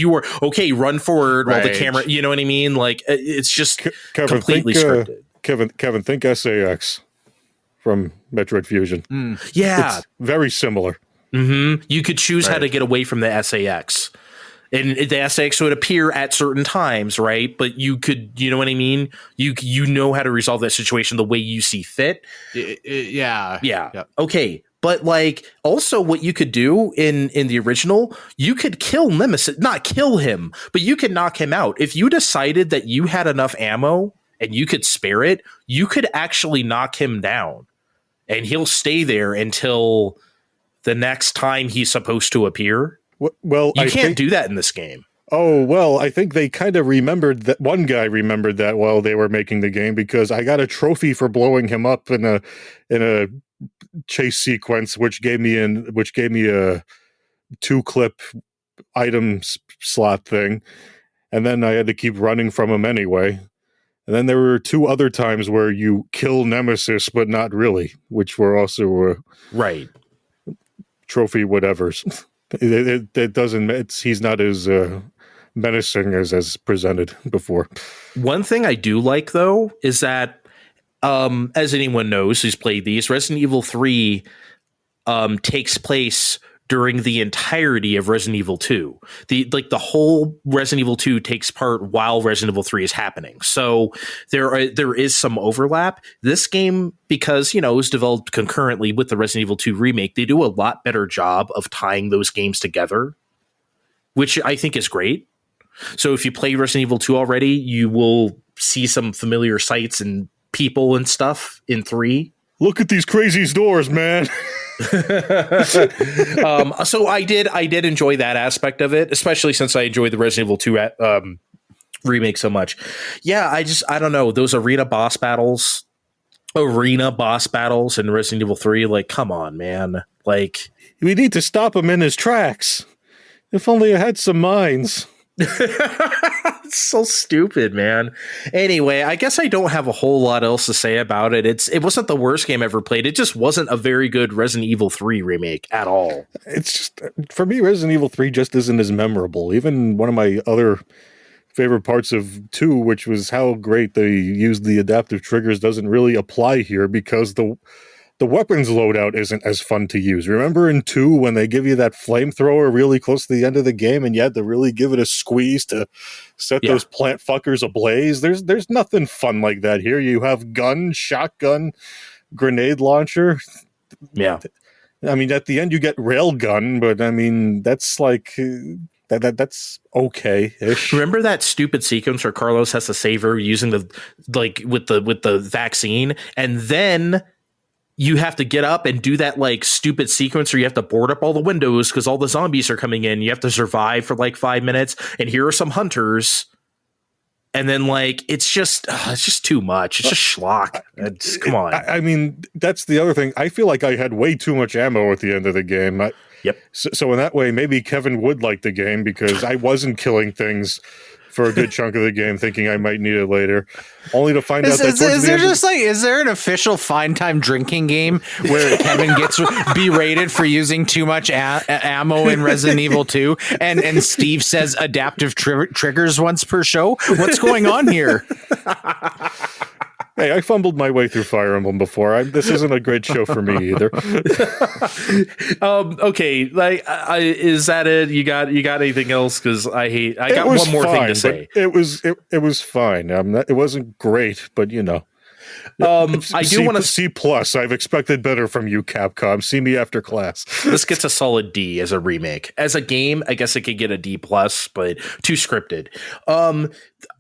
were okay, run forward while the camera, you know what I mean? Like, it's just Kevin, completely scripted. Kevin, think SAX from Metroid Fusion. Yeah. It's very similar. You could choose how to get away from the SAX. And the SAX would appear at certain times, right? But you could, you know what I mean? You know how to resolve that situation the way you see fit. Yeah. Okay. But like also what you could do in the original, you could kill Nemesis, not kill him, but you could knock him out. If you decided that you had enough ammo and you could spare it, you could actually knock him down and he'll stay there until the next time he's supposed to appear. Well, you can't do that in this game. Oh, well, I think they kind of remembered that. One guy remembered that while they were making the game, because I got a trophy for blowing him up in a chase sequence, which gave me a 2-clip item slot thing, and then I had to keep running from him anyway. And then there were 2 other times where you kill Nemesis, but not really, which were also right trophy whatevers. It doesn't. He's not as menacing as presented before. One thing I do like though is that, as anyone knows who's played these, Resident Evil 3 takes place during the entirety of Resident Evil 2. The whole Resident Evil 2 takes part while Resident Evil 3 is happening. So there is some overlap. This game, because, it was developed concurrently with the Resident Evil 2 remake, they do a lot better job of tying those games together, which I think is great. So if you play Resident Evil 2 already, you will see some familiar sights and people and stuff in 3. Look at these crazy doors, man. So I did enjoy that aspect of it, especially since I enjoyed the Resident Evil 2 remake so much. Yeah, I don't know, those arena boss battles in Resident Evil 3, like, come on, man. Like, we need to stop him in his tracks. If only I had some minds. It's so stupid, man. Anyway, I guess I don't have a whole lot else to say about it. It wasn't the worst game I ever played. It just wasn't a very good Resident Evil 3 remake at all. It's just, for me, Resident Evil 3 just isn't as memorable. Even one of my other favorite parts of 2, which was how great they used the adaptive triggers, doesn't really apply here because the weapons loadout isn't as fun to use. Remember in 2 when they give you that flamethrower really close to the end of the game and you had to really give it a squeeze to set those plant fuckers ablaze? There's nothing fun like that here. You have gun, shotgun, grenade launcher. Yeah. I mean, at the end you get railgun, but I mean, that's like... That's okay-ish. Remember that stupid sequence where Carlos has to save her using with the vaccine, and then you have to get up and do that like stupid sequence where you have to board up all the windows because all the zombies are coming in. You have to survive for like 5 minutes, and here are some hunters. And then like it's just too much. It's just schlock. Come on. I mean, that's the other thing. I feel like I had way too much ammo at the end of the game. Yep. So in that way, maybe Kevin would like the game because I wasn't killing things for a good chunk of the game, thinking I might need it later, only to find out that is there an official Fine Time drinking game where Kevin gets berated for using too much ammo in Resident Evil 2, and Steve says adaptive triggers once per show? What's going on here? Hey, I fumbled my way through Fire Emblem before. This isn't a great show for me either. Okay, like, is that it? You got anything else? Because I got one more thing to say. It was fine. It wasn't great, but you know. I do want to C+. I've expected better from you, Capcom. See me after class. This gets a solid D as a remake. As a game, I guess it could get a D+, but too scripted.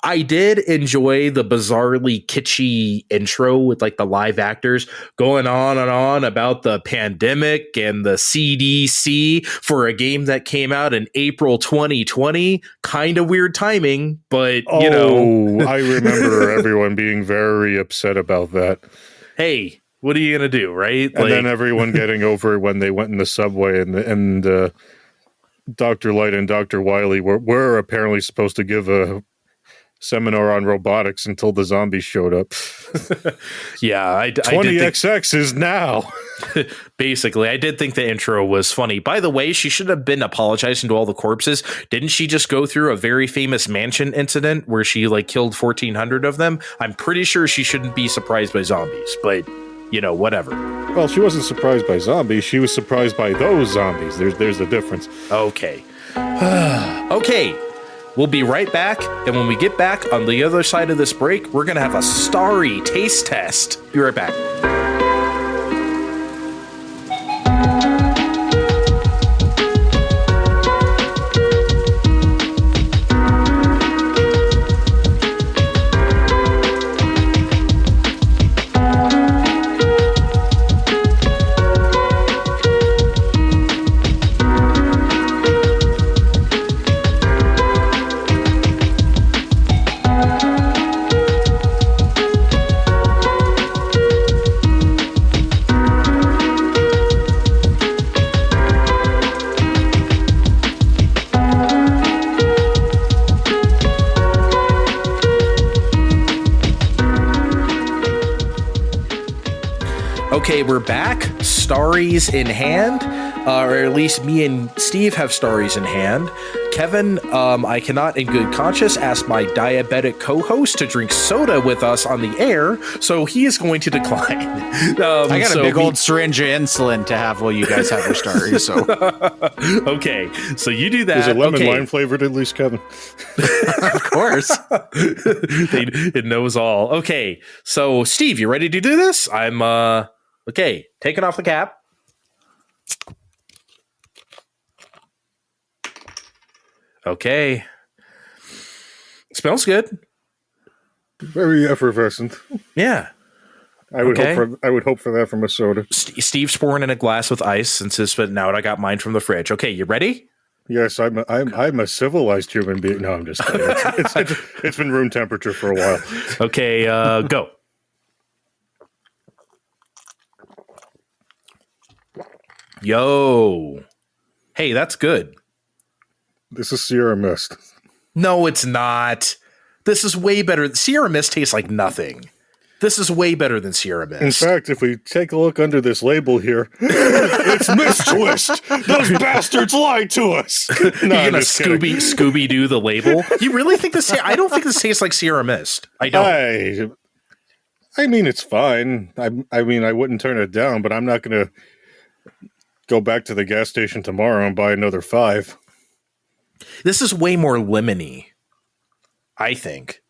I did enjoy the bizarrely kitschy intro with like the live actors going on and on about the pandemic and the CDC for a game that came out in April 2020. Kind of weird timing, but you know. I remember everyone being very upset about that. Hey, what are you going to do, right? And then everyone getting over it when they went in the subway and Dr. Light and Dr. Wily were apparently supposed to give a seminar on robotics until the zombies showed up. Yeah, I 20XX is now. Basically, I did think the intro was funny. By the way, she should have been apologizing to all the corpses. Didn't she just go through a very famous mansion incident where she like killed 1,400 of them? I'm pretty sure she shouldn't be surprised by zombies, but whatever. Well, she wasn't surprised by zombies. She was surprised by those zombies. There's a difference. Okay. Okay. We'll be right back, and when we get back on the other side of this break, we're going to have a Starry taste test. Be right back. Okay, we're back. Starries in hand, or at least me and Steve have starries in hand. Kevin, I cannot in good conscience ask my diabetic co-host to drink soda with us on the air, so he is going to decline. I got a big old syringe of insulin to have while you guys have your starries. So okay, so you do that. Is it lemon lime flavored at least, Kevin? Of course. It knows all. Okay, so Steve, you ready to do this? I'm okay. Taking off the cap. Okay. Smells good. Very effervescent. Yeah. I would hope for that from a soda. Steve's pouring in a glass with ice since it's been out. I got mine from the fridge. Okay, you ready? Yes, I'm a civilized human being. No, I'm just kidding. It's been room temperature for a while. Okay, go. Yo. Hey, that's good. This is Sierra Mist. No, it's not. This is way better. Sierra Mist tastes like nothing. This is way better than Sierra Mist. In fact, if we take a look under this label here, it's Mist Twist. Those bastards lied to us. No, you're gonna Scooby Doo the label. You really think this? I don't think this tastes like Sierra Mist. I don't. I mean, it's fine. I mean, I wouldn't turn it down, but I'm not gonna go back to the gas station tomorrow and buy another 5. This is way more lemony, I think.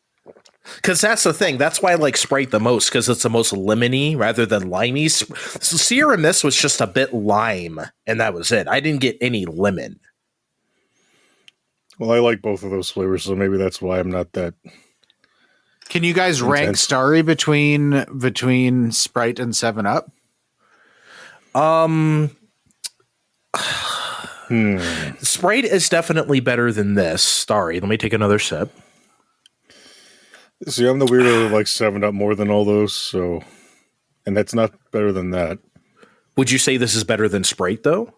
Because that's the thing. That's why I like Sprite the most, because it's the most lemony rather than limey. So Sierra Mist was just a bit lime, and that was it. I didn't get any lemon. Well, I like both of those flavors, so maybe that's why I'm not that. Can you guys rank Starry between Sprite and 7-Up? Sprite is definitely better than this. Starry. Let me take another sip. See, I'm the weirdo that likes 7-Up more than all those, so... And that's not better than that. Would you say this is better than Sprite, though?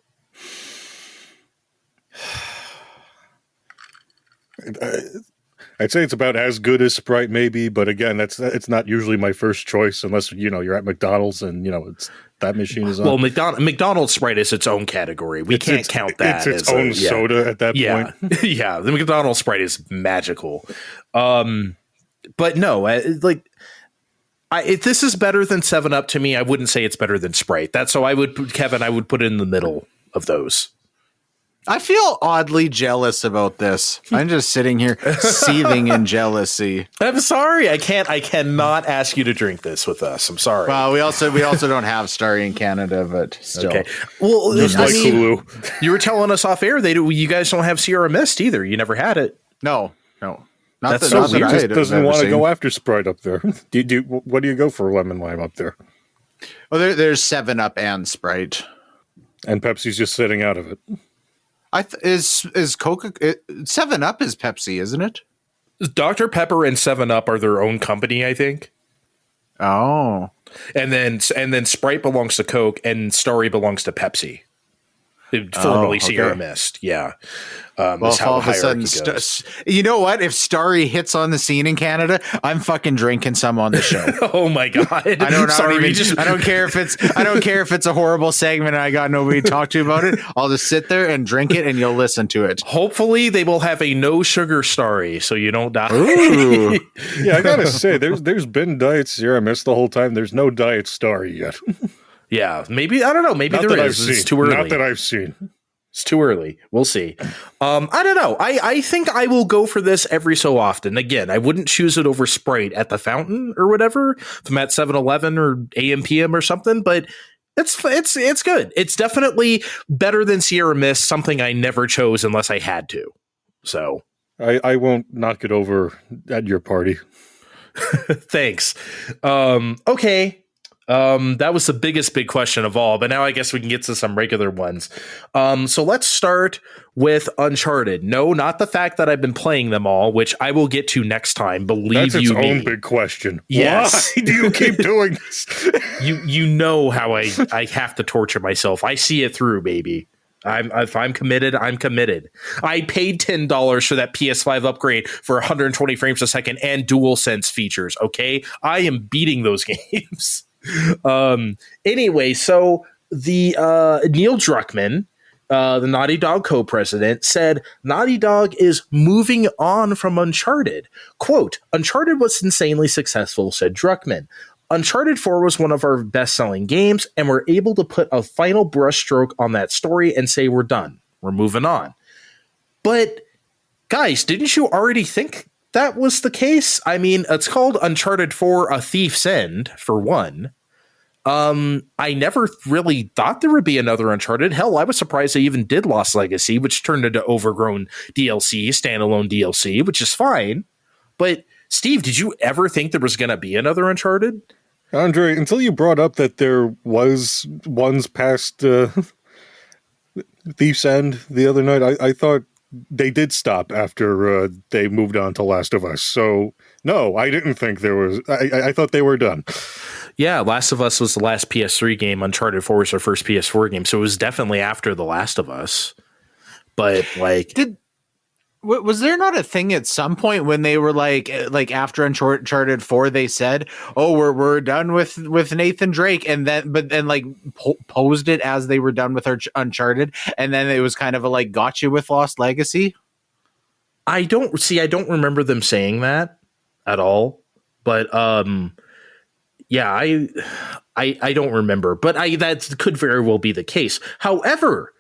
I'd say it's about as good as Sprite, maybe, but again, it's not usually my first choice unless, you're at McDonald's and, it's that machine is on. Well, McDonald's Sprite is its own category. We can't count that. It's its own soda at that point. Yeah, the McDonald's Sprite is magical. But no, if this is better than 7-Up to me, I wouldn't say it's better than Sprite. That's so I would put it in the middle of those. I feel oddly jealous about this. I'm just sitting here seething in jealousy. I'm sorry. I cannot ask you to drink this with us. I'm sorry. Well, we also don't have Starry in Canada, but still. Okay. Well, just like Hulu. You were telling us off air you guys don't have Sierra Mist either. You never had it. No. That's so weird. Just doesn't want to go after Sprite up there. What do you go for lemon lime up there? Well, there's 7-Up and Sprite, and Pepsi's just sitting out of it. Is Coca 7-Up is Pepsi, isn't it? Dr. Pepper and 7-Up are their own company, I think. Oh, and then Sprite belongs to Coke, and Starry belongs to Pepsi. Formerly Sierra Mist. Yeah. Well, if all of a sudden, you know what? If Starry hits on the scene in Canada, I'm fucking drinking some on the show. Oh my god! I don't care if it's a horrible segment and I got nobody to talk to about it. I'll just sit there and drink it, and you'll listen to it. Hopefully, they will have a no sugar Starry, so you don't die. Yeah, I gotta say, there's been Diet Sierra Mist the whole time. There's no Diet Starry yet. Yeah, maybe I don't know. Maybe there is. It's too early. Not that I've seen. It's too early. We'll see. I don't know. I think I will go for this every so often. Again, I wouldn't choose it over Sprite at the fountain or whatever. If I'm at 7-Eleven or AM/PM or something, but it's good. It's definitely better than Sierra Mist, something I never chose unless I had to. So I won't knock it over at your party. Thanks. Okay. That was the big question of all, but now I guess we can get to some regular ones. So let's start with Uncharted. No, not the fact that I've been playing them all, which I will get to next time. Believe That's its you me. own big question. Yes. Why do you keep doing this? You know how I have to torture myself. I see it through, baby. If I'm committed, I'm committed. I paid $10 for that PS5 upgrade for 120 frames a second and DualSense features. Okay, I am beating those games. Anyway, so the Neil Druckmann, the Naughty Dog co-president, said Naughty Dog is moving on from Uncharted. Quote, Uncharted was insanely successful, said Druckmann. Uncharted 4 was one of our best-selling games, and we're able to put a final brushstroke on that story and say we're done. We're moving on. But, guys, didn't you already think that was the case? I mean, it's called Uncharted 4 A Thief's End, for one. I never really thought there would be another Uncharted. Hell, I was surprised they even did Lost Legacy, which turned into overgrown DLC, standalone DLC, which is fine. But, Steve, did you ever think there was going to be another Uncharted? Andre, until you brought up that there was ones past Thief's End the other night, I thought they did stop after they moved on to Last of Us. So, no, I didn't think there was. I thought they were done. Yeah, Last of Us was the last PS3 game. Uncharted 4 was their first PS4 game. So it was definitely after The Last of Us. But, like... Was there not a thing at some point when they were like after Uncharted 4 they said, "Oh, we're done with Nathan Drake," and then posed it as they were done with Uncharted, and then it was kind of a like gotcha with Lost Legacy? I don't remember them saying that at all, but yeah, I don't remember, but that could very well be the case. However,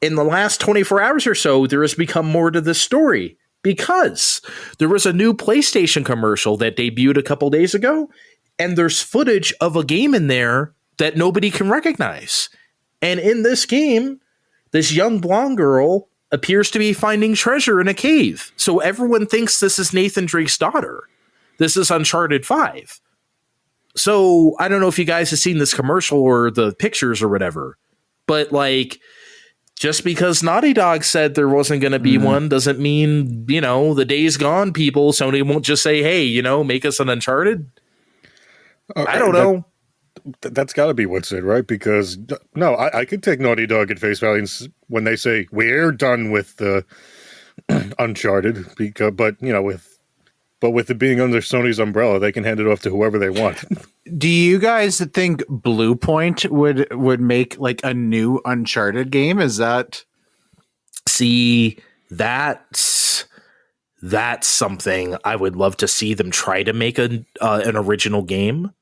in the last 24 hours or so, there has become more to this story because there was a new PlayStation commercial that debuted a couple days ago, and there's footage of a game in there that nobody can recognize. And in this game, this young blonde girl appears to be finding treasure in a cave. So everyone thinks this is Nathan Drake's daughter. This is Uncharted 5. So I don't know if you guys have seen this commercial or the pictures or whatever, but like... Just because Naughty Dog said there wasn't going to be one doesn't mean, the day's gone, people. Sony won't just say, hey, make us an Uncharted. I don't know. That's got to be what's it, right? Because, no, I could take Naughty Dog at face value when they say, we're done with the Uncharted. But with it being under Sony's umbrella, they can hand it off to whoever they want. Do you guys think Blue Point would make like a new Uncharted game? Is that? See, that's something I would love to see them try to make an original game.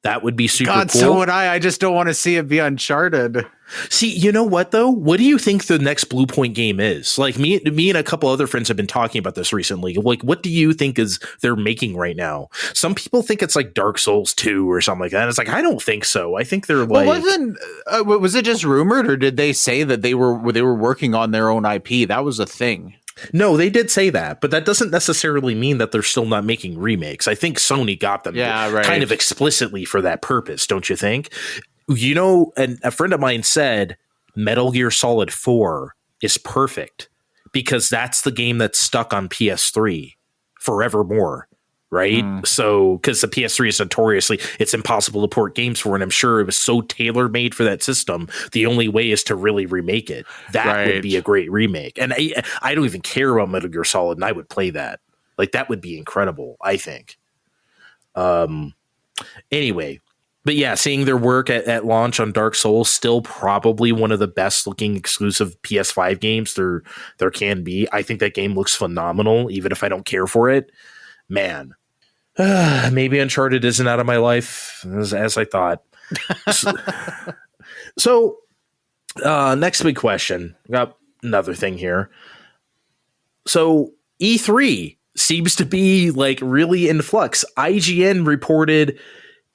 That would be super cool. So would I. I just don't want to see it be Uncharted. See, you know what, though? What do you think the next Blue Point game is? Like, me and a couple other friends have been talking about this recently. Like, what do you think they're making right now? Some people think it's like Dark Souls 2 or something like that. It's like, I don't think so. I think they're like... Well, was it just rumored, or did they say that they were working on their own IP? That was a thing. No, they did say that, but that doesn't necessarily mean that they're still not making remakes. I think Sony got them kind of explicitly for that purpose, don't you think? And a friend of mine said Metal Gear Solid 4 is perfect because that's the game that's stuck on PS3 forevermore. right? So, because the PS3 is notoriously, it's impossible to port games for, and I'm sure it was so tailor-made for that system, the only way is to really remake it. That would be a great remake. And I don't even care about Metal Gear Solid, and I would play that. Like, that would be incredible, I think. Anyway, but yeah, seeing their work at launch on Dark Souls, still probably one of the best looking exclusive PS5 games there can be. I think that game looks phenomenal, even if I don't care for it. Man, maybe Uncharted isn't out of my life as I thought. So, next big question. Got another thing here. So E3 seems to be like really in flux. IGN reported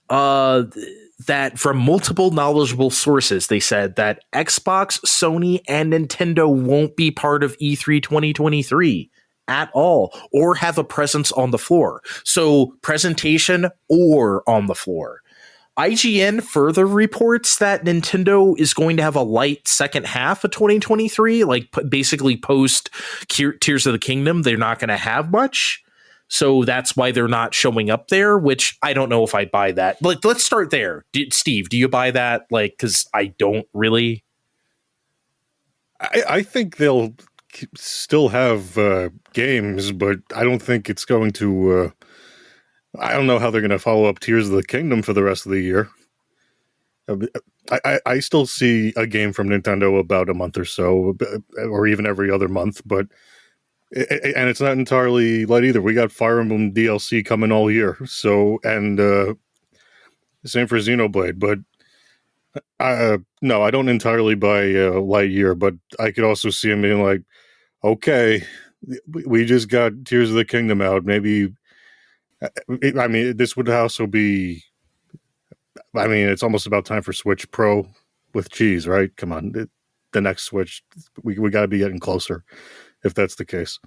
that from multiple knowledgeable sources, they said that Xbox, Sony, and Nintendo won't be part of E3 2023 at all, or have a presence on the floor. So presentation or on the floor. IGN further reports that Nintendo is going to have a light second half of 2023, like basically post Tears of the Kingdom. They're not going to have much. So that's why they're not showing up there, which I don't know if I buy that. Like, let's start there. Steve, do you buy that? Like, because I don't really. I think they'll still have games, but I don't think it's going to. I don't know how they're going to follow up Tears of the Kingdom for the rest of the year. I still see a game from Nintendo about a month or so, or even every other month, but. And it's not entirely light either. We got Fire Emblem DLC coming all year. So, and same for Xenoblade. But no, I don't entirely buy Lightyear, but I could also see him being like, okay, we just got Tears of the Kingdom out. Maybe, I mean, this would also be, I mean, it's almost about time for Switch Pro with cheese, right? Come on. The next Switch, we got to be getting closer. If that's the case.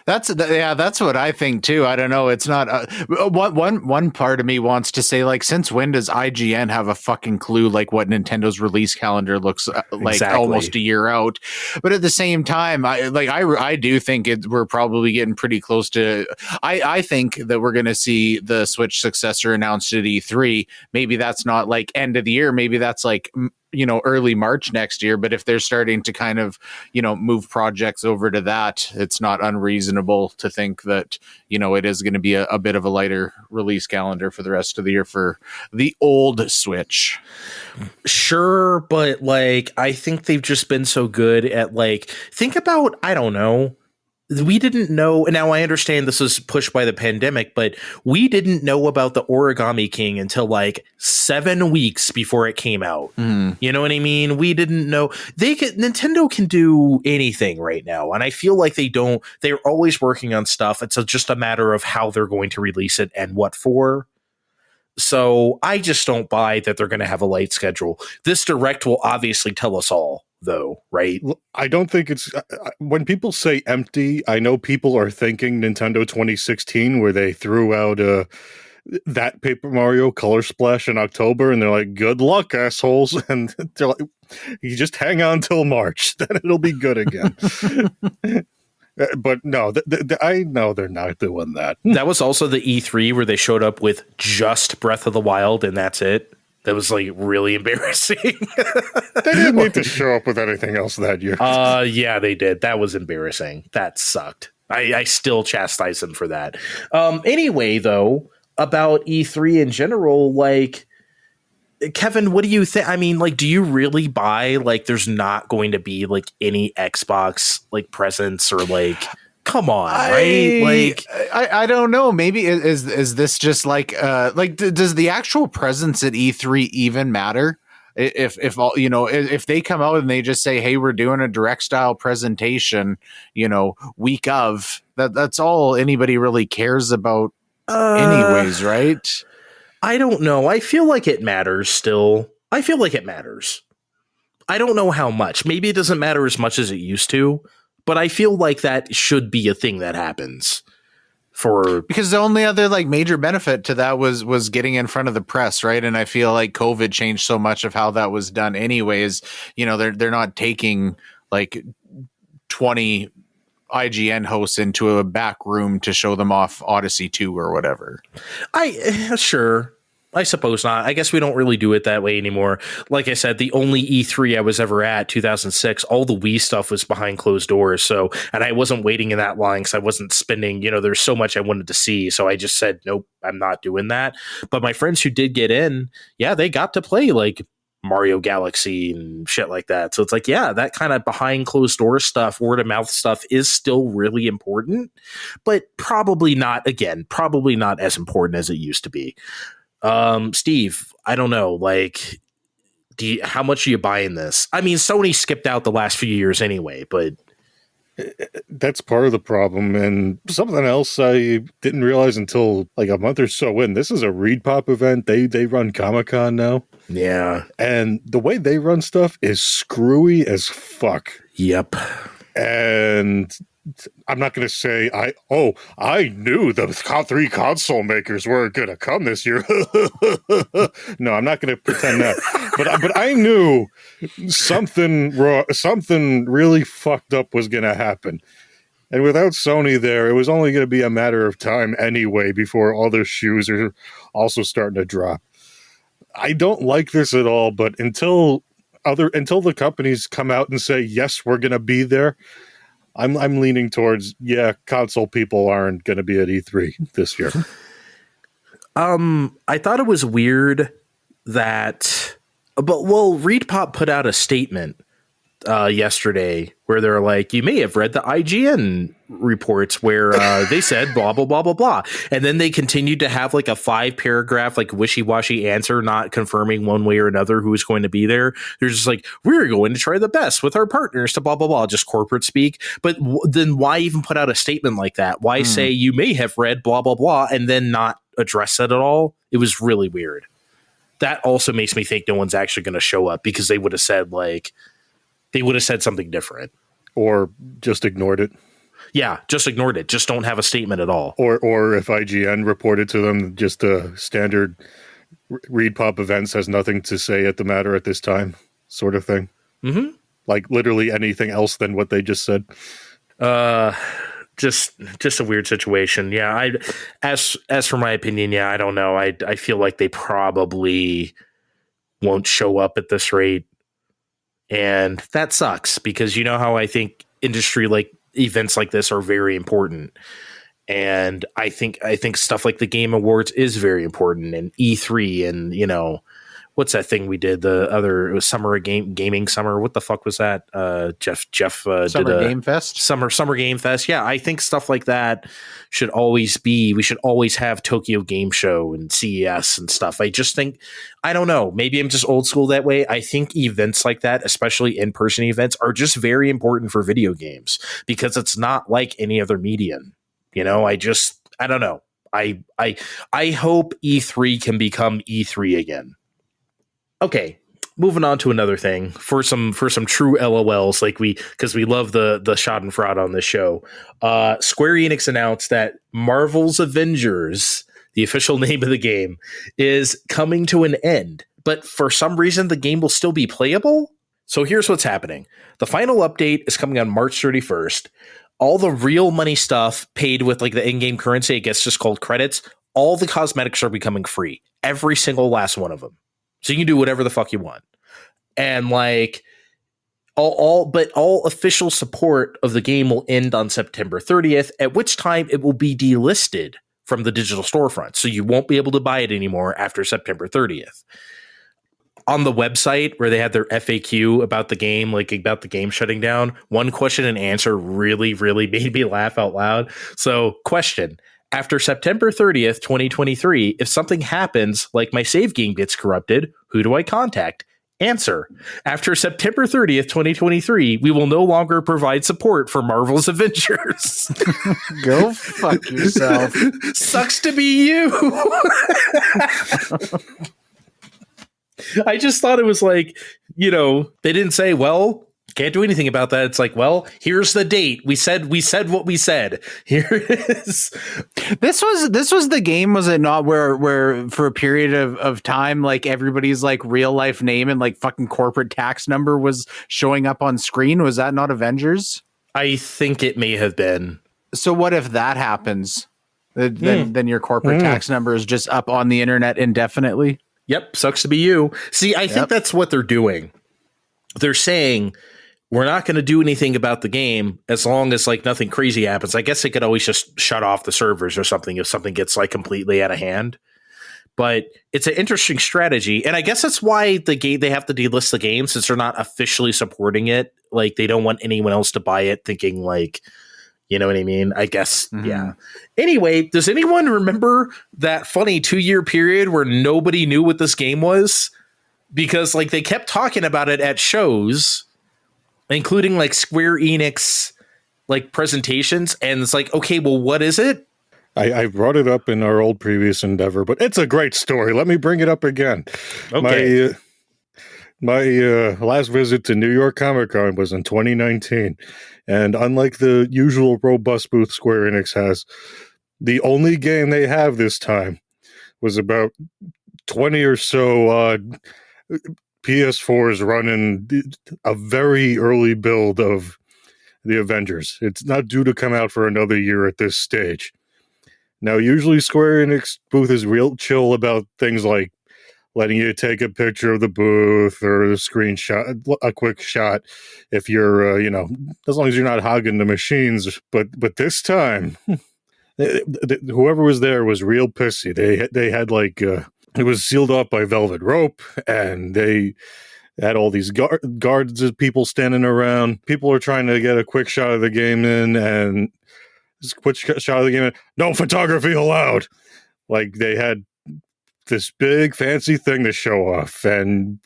That's what I think too. I don't know. It's not one part of me wants to say, like, since when does IGN have a fucking clue like what Nintendo's release calendar looks like? Exactly. Almost a year out. But at the same time, I do think we're probably getting pretty close to. I think that we're going to see the Switch successor announced at E3. Maybe that's not like end of the year. Maybe that's like, you know, early March next year. But if they're starting to kind of, you know, move projects over to that, it's not unreasonable to think that, you know, it is going to be a bit of a lighter release calendar for the rest of the year for the old Switch. Sure, but like, I think they've just been so good at, like, think about, I don't know, we didn't know. Now I understand this was pushed by the pandemic, but we didn't know about the Origami King until like 7 weeks before it came out. You know what I mean? We didn't know. Nintendo can do anything right now, and I feel like they're always working on stuff. It's just a matter of how they're going to release it and what for. So I just don't buy that they're going to have a light schedule. This Direct will obviously tell us all, though, right? I don't think it's when people say empty, I know people are thinking Nintendo 2016, where they threw out that Paper Mario Color Splash in October, and they're like, good luck, assholes. And they're like, you just hang on till March, then it'll be good again. But no, I know they're not doing that. That was also the E3 where they showed up with just Breath of the Wild, and that's it. That was like really embarrassing. They didn't need to show up with anything else that year. Yeah, they did. That was embarrassing. That sucked. I still chastise them for that. Anyway, though, about E3 in general, like, Kevin, what do you think? I mean, like, do you really buy, like, there's not going to be like any Xbox like presence, or like, come on, right? Like, I don't know. Maybe is this just like does the actual presence at E3 even matter? If all, you know, if they come out and they just say, hey, we're doing a direct style presentation, you know, week of that's all anybody really cares about anyways, right? I don't know. I feel like it matters still. I feel like it matters. I don't know how much. Maybe it doesn't matter as much as it used to, but I feel like that should be a thing that happens. Because the only other like major benefit to that was getting in front of the press, right? And I feel like COVID changed so much of how that was done anyways. You know, they're not taking like 20 IGN hosts into a back room to show them off Odyssey 2 or whatever. Sure. I suppose not. I guess we don't really do it that way anymore. Like I said, the only E3 I was ever at, 2006, all the Wii stuff was behind closed doors. So, and I wasn't waiting in that line because I wasn't spending, there's so much I wanted to see. So I just said, nope, I'm not doing that. But my friends who did get in, yeah, they got to play like Mario Galaxy and shit like that. So it's like, yeah, that kind of behind closed door stuff, word of mouth stuff is still really important, but probably not as important as it used to be. Steve, I don't know, like, how much are you buying this? I mean, Sony skipped out the last few years anyway, but that's part of the problem. And something else I didn't realize until like a month or so in, this is a ReedPop event. They run Comic-Con now. Yeah. And the way they run stuff is screwy as fuck. Yep. And I'm not going to say I knew the top 3 console makers weren't going to come this year. No, I'm not going to pretend that. But I knew something really fucked up was going to happen. And without Sony there, it was only going to be a matter of time anyway before all their shoes are also starting to drop. I don't like this at all, but until the companies come out and say, yes, we're going to be there, I'm leaning towards, yeah, console people aren't going to be at E3 this year. I thought it was weird that, ReedPop put out a statement yesterday where they're like, you may have read the IGN reports where they said blah, blah, blah, blah, blah. And then they continued to have like a 5-paragraph, like wishy-washy answer, not confirming one way or another who's going to be there. They're just like, we're going to try the best with our partners to blah, blah, blah, just corporate speak. But then why even put out a statement like that? Why say you may have read blah, blah, blah, and then not address it at all? It was really weird. That also makes me think no one's actually going to show up because they would have said something different. Or just ignored it. Yeah, just ignored it. Just don't have a statement at all. Or if IGN reported to them, just a standard ReedPop events has nothing to say at the matter at this time sort of thing. Mm-hmm. Like literally anything else than what they just said. Just a weird situation. Yeah, as for my opinion, yeah, I don't know. I feel like they probably won't show up at this rate. And that sucks because you know how I think industry like events like this are very important. And I think stuff like the Game Awards is very important, and E3 and, what's that thing we did? It was Summer Gaming Summer. What the fuck was that? Jeff Summer Game Fest? Summer Game Fest. Yeah, I think stuff like that should always be. We should always have Tokyo Game Show and CES and stuff. I just think, I don't know. Maybe I'm just old school that way. I think events like that, especially in-person events, are just very important for video games because it's not like any other medium. I don't know. I hope E3 can become E3 again. Okay, moving on to another thing for some true LOLs, because we love the Schadenfreude on this show. Square Enix announced that Marvel's Avengers, the official name of the game, is coming to an end. But for some reason, the game will still be playable. So here's what's happening. The final update is coming on March 31st. All the real money stuff paid with like the in-game currency, I guess just called credits, all the cosmetics are becoming free. Every single last one of them. So you can do whatever the fuck you want. And like all official support of the game will end on September 30th, at which time it will be delisted from the digital storefront. So you won't be able to buy it anymore after September 30th. On the website where they had their FAQ about the game, like about the game shutting down, one question and answer really, really made me laugh out loud. So question: after September 30th, 2023, if something happens, like my save game gets corrupted, who do I contact? Answer: after September 30th, 2023, we will no longer provide support for Marvel's Avengers. Go fuck yourself. Sucks to be you. I just thought it was like, they didn't say, well, can't do anything about that. It's like, well, here's the date. We said what we said. Here it is. This was the game, was it not, where for a period of time, like everybody's like real life name and like fucking corporate tax number was showing up on screen? Was that not Avengers? I think it may have been. So what if that happens? Then your corporate tax number is just up on the internet indefinitely? Yep, sucks to be you. See, I think that's what they're doing. They're saying, we're not going to do anything about the game as long as like nothing crazy happens. I guess they could always just shut off the servers or something if something gets like completely out of hand. But it's an interesting strategy. And I guess that's why they have to delist the game, since they're not officially supporting it. Like, they don't want anyone else to buy it thinking like, you know what I mean? I guess, yeah. Anyway, does anyone remember that funny 2-year period where nobody knew what this game was? Because like they kept talking about it at shows, including like Square Enix like presentations. And it's like, okay, well, what is it? I brought it up in our old previous endeavor, but it's a great story. Let me bring it up again. Okay. My last visit to New York Comic Con was in 2019. And unlike the usual robust booth Square Enix has, the only game they have this time was about 20 or so PS4s running a very early build of the Avengers. It's not due to come out for another year at this stage. Now, usually Square Enix booth is real chill about things like letting you take a picture of the booth or a screenshot, a quick shot, if you're, as long as you're not hogging the machines. But this time, whoever was there was real pissy. They had like, it was sealed off by velvet rope, and they had all these guards, people standing around. People are trying to get a quick shot of the game in, and this quick shot of the game in, no photography allowed. Like, they had this big fancy thing to show off, and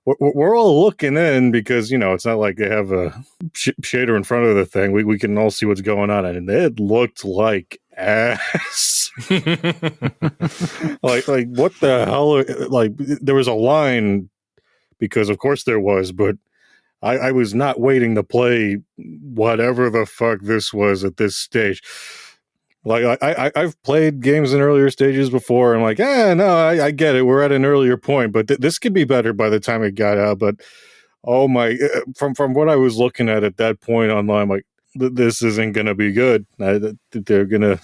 we're all looking in because, it's not like they have a shader in front of the thing. We can all see what's going on, and it looked like ass. like what the hell? Like, there was a line, because of course there was, but I was not waiting to play whatever the fuck this was at this stage. Like, I've played games in earlier stages before. I'm like, I get it. We're at an earlier point, but this could be better by the time it got out. But oh my, from what I was looking at that point online, I'm like, this isn't going to be good. They're going to,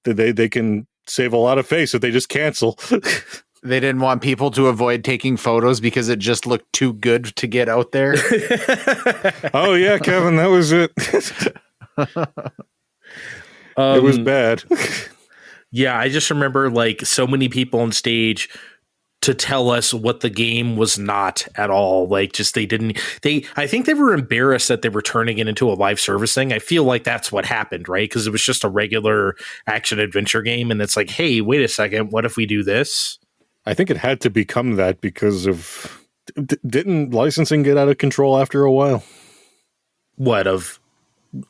they can save a lot of face if they just cancel. They didn't want people to avoid taking photos because it just looked too good to get out there. Oh yeah, Kevin, that was it. It was bad. Yeah, I just remember like so many people on stage to tell us what the game was not at all. Like, just I think they were embarrassed that they were turning it into a live service thing. I feel like that's what happened, right? Because it was just a regular action adventure game, and it's like, hey, wait a second, what if we do this? I think it had to become that because of didn't licensing get out of control after a while? What, of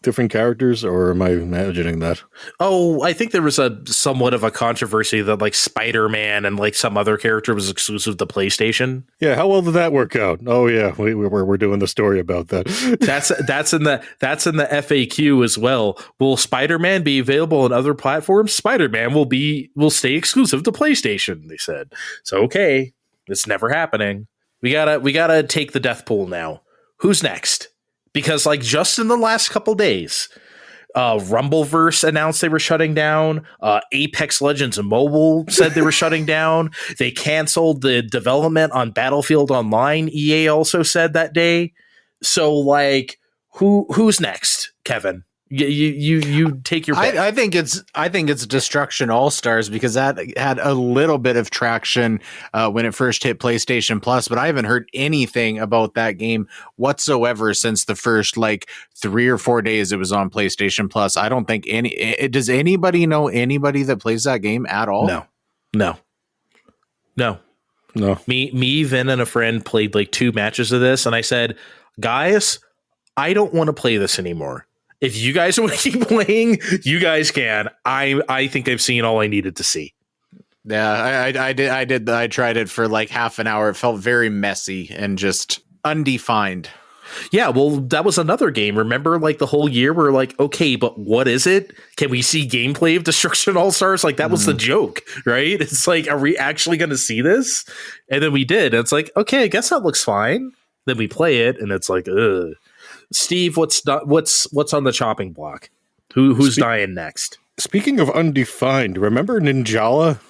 different characters, or am I imagining that? Oh, I think there was a somewhat of a controversy that like Spider-Man and like some other character was exclusive to PlayStation. Yeah, how well did that work out? Oh yeah, we're doing the story about that. that's in the FAQ as well. Will Spider-Man be available on other platforms? Spider-Man will stay exclusive to PlayStation, they said. So okay, it's never happening. We gotta take the death pool now. Who's next? Because like just in the last couple days, Rumbleverse announced they were shutting down. Apex Legends Mobile said they were shutting down. They canceled the development on Battlefield Online. EA also said that day. So like, who's next, Kevin? You take your pick. I think it's Destruction All Stars, because that had a little bit of traction when it first hit PlayStation Plus, but I haven't heard anything about that game whatsoever since the first like 3 or 4 days it was on PlayStation Plus. I don't think does anybody know anybody that plays that game at all? No. Me, Vin, and a friend played like 2 matches of this, and I said, guys, I don't want to play this anymore. If you guys want to keep playing, you guys can. I think I've seen all I needed to see. Yeah, I did. I tried it for like half an hour. It felt very messy and just undefined. Yeah, well, that was another game. Remember, like the whole year, we're like, okay, but what is it? Can we see gameplay of Destruction All Stars? Like that was the joke, right? It's like, are we actually going to see this? And then we did. And it's like, okay, I guess that looks fine. Then we play it, and it's like, ugh. Steve, what's on the chopping block? Who's dying next? Speaking of undefined, remember Ninjala?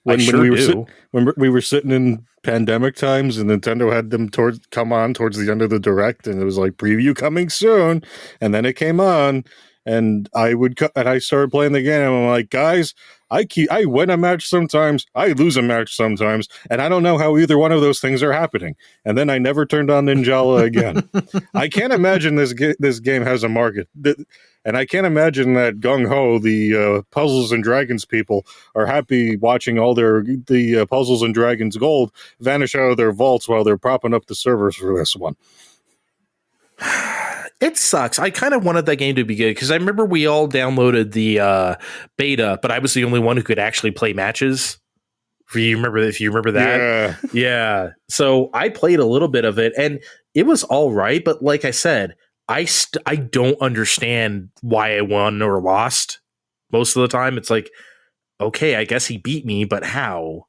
When we were sitting in pandemic times and Nintendo had them towards the end of the direct, and it was like preview coming soon, and then it came on, and I started playing the game, and I'm like, guys, I win a match sometimes, I lose a match sometimes, and I don't know how either one of those things are happening. And then I never turned on Ninjala again. I can't imagine this game has a market. And I can't imagine that Gung Ho, the Puzzles and Dragons people, are happy watching all the Puzzles and Dragons gold vanish out of their vaults while they're propping up the servers for this one. It sucks. I kind of wanted that game to be good because I remember we all downloaded the beta, but I was the only one who could actually play matches. If you remember that? Yeah. So I played a little bit of it, and it was all right. But like I said, I don't understand why I won or lost most of the time. It's like, okay, I guess he beat me, but how?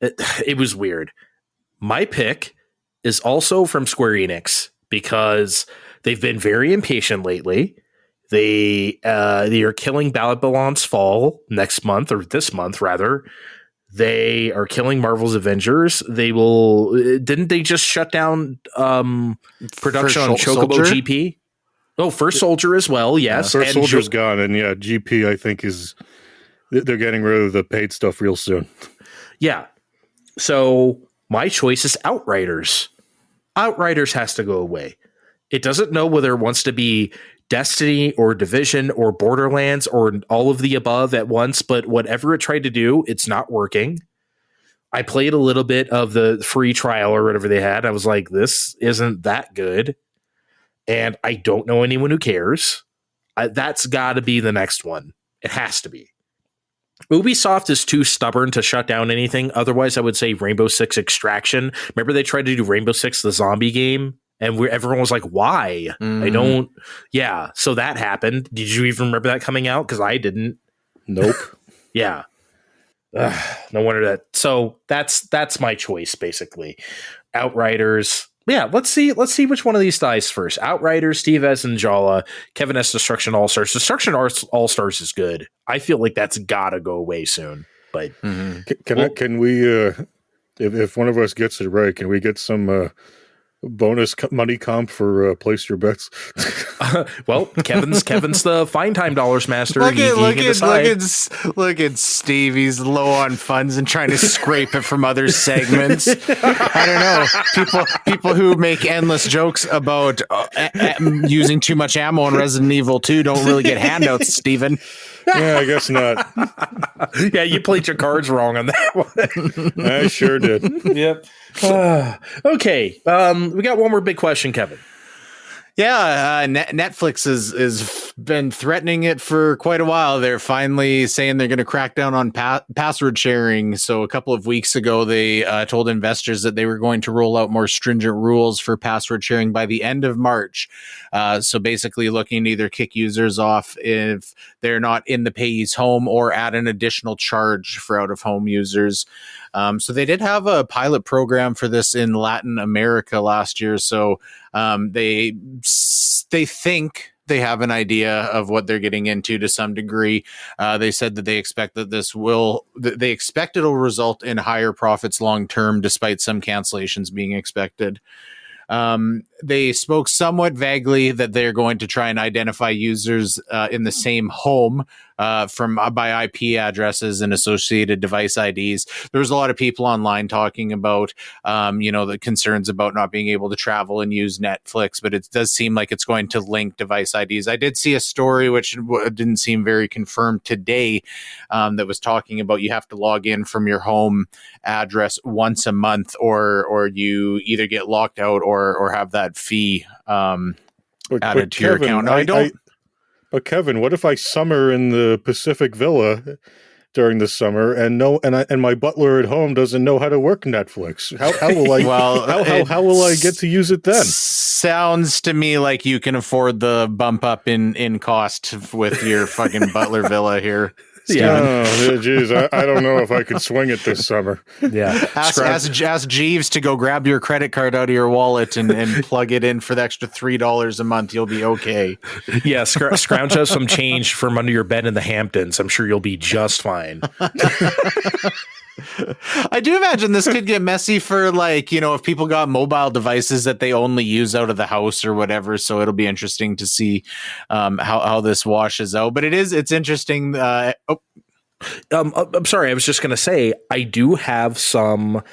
It was weird. My pick is also from Square Enix because they've been very impatient lately. They are killing Babylon's Fall next month, or this month rather. They are killing Marvel's Avengers. Didn't they just shut down production on Chocobo Soldier? GP? Oh, First Soldier as well, yes. First Soldier's gone, and yeah, GP I think they're getting rid of the paid stuff real soon. Yeah. So my choice is Outriders. Outriders has to go away. It doesn't know whether it wants to be Destiny or Division or Borderlands or all of the above at once, but whatever it tried to do, it's not working. I played a little bit of the free trial or whatever they had. I was like, this isn't that good. And I don't know anyone who cares. That's got to be the next one. It has to be. Ubisoft is too stubborn to shut down anything. Otherwise, I would say Rainbow Six Extraction. Remember they tried to do Rainbow Six, the zombie game? And everyone was like, why? I don't. Yeah. So that happened. Did you even remember that coming out? Because I didn't. Nope. Yeah. No wonder that. So that's my choice, basically. Outriders. Yeah. Let's see which one of these dies first. Outriders, Steve S. and Jala, Kevin S. Destruction All-Stars. Destruction All-Stars is good. I feel like that's got to go away soon. But can we, if one of us gets it right, can we get some bonus money comp for place your bets? Well, Kevin's the fine time dollars master. Look at Steve. He's low on funds and trying to scrape it from other segments. I don't know. People who make endless jokes about using too much ammo in Resident Evil 2 don't really get handouts, Steven. Yeah, I guess not. Yeah, you played your cards wrong on that one. I sure did. Yep. Okay. We got one more big question, Kevin. Yeah, Netflix has been threatening it for quite a while. They're finally saying they're going to crack down on password sharing. So a couple of weeks ago, they told investors that they were going to roll out more stringent rules for password sharing by the end of March. So basically looking to either kick users off if they're not in the payee's home or add an additional charge for out-of-home users. So they did have a pilot program for this in Latin America last year. So they think they have an idea of what they're getting into to some degree. They said that they expect that they expect it'll result in higher profits long term, despite some cancellations being expected. They spoke somewhat vaguely that they're going to try and identify users in the same home by IP addresses and associated device IDs. There was a lot of people online talking about, the concerns about not being able to travel and use Netflix, but it does seem like it's going to link device IDs. I did see a story, which didn't seem very confirmed today, that was talking about you have to log in from your home address once a month, or you either get locked out or have that fee added to your account. No, But Kevin, what if I summer in the Pacific Villa during the summer and my butler at home doesn't know how to work Netflix? How will I? Well, how will I get to use it then? Sounds to me like you can afford the bump up in cost with your fucking butler villa here. Oh, geez, I don't know if I could swing it this summer. Yeah. Ask Jeeves to go grab your credit card out of your wallet and plug it in for the extra $3 a month. You'll be okay. Yeah, scrounge up some change from under your bed in the Hamptons. I'm sure you'll be just fine. I do imagine this could get messy for, like, you know, if people got mobile devices that they only use out of the house or whatever. So it'll be interesting to see how this washes out. But it's interesting. I'm sorry. I was just going to say, I do have some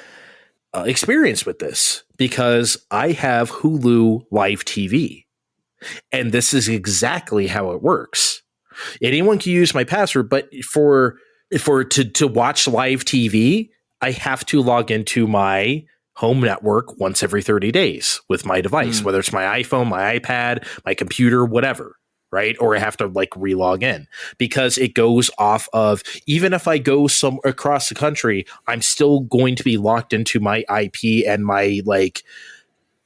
experience with this because I have Hulu Live TV. And this is exactly how it works. Anyone can use my password, but to watch live TV, I have to log into my home network once every 30 days with my device, whether it's my iPhone, my iPad, my computer, whatever, right? Or I have to like re-log in because it goes off of, even if I go across the country, I'm still going to be locked into my IP and my like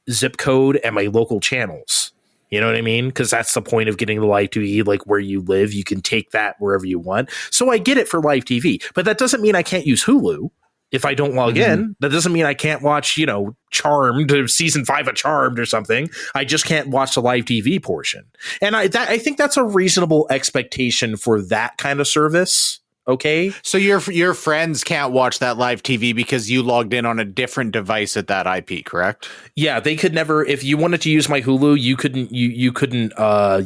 zip code and my local channels. You know what I mean? Because that's the point of getting the live TV, like where you live. You can take that wherever you want. So I get it for live TV, but that doesn't mean I can't use Hulu if I don't log in. That doesn't mean I can't watch, you know, Charmed, season 5 of Charmed or something. I just can't watch the live TV portion. And I think that's a reasonable expectation for that kind of service. Okay. So your friends can't watch that live TV because you logged in on a different device at that IP, correct? Yeah, they could never. If you wanted to use my Hulu, you couldn't. You couldn't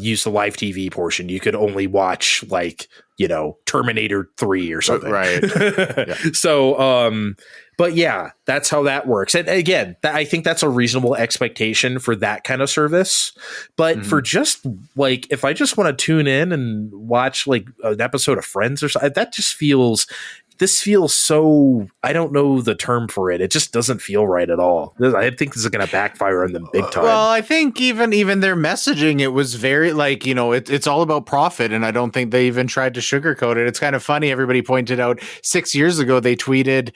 use the live TV portion. You could only watch like, you know, Terminator 3 or something. Right. Yeah. So, but yeah, that's how that works. And again, I think that's a reasonable expectation for that kind of service. But for just like, if I just want to tune in and watch like an episode of Friends or something, that just feels. This feels so, I don't know the term for it. It just doesn't feel right at all. I think this is going to backfire on them big time. Well, I think even their messaging, it was very like, you know, it's all about profit. And I don't think they even tried to sugarcoat it. It's kind of funny. Everybody pointed out 6 years ago, they tweeted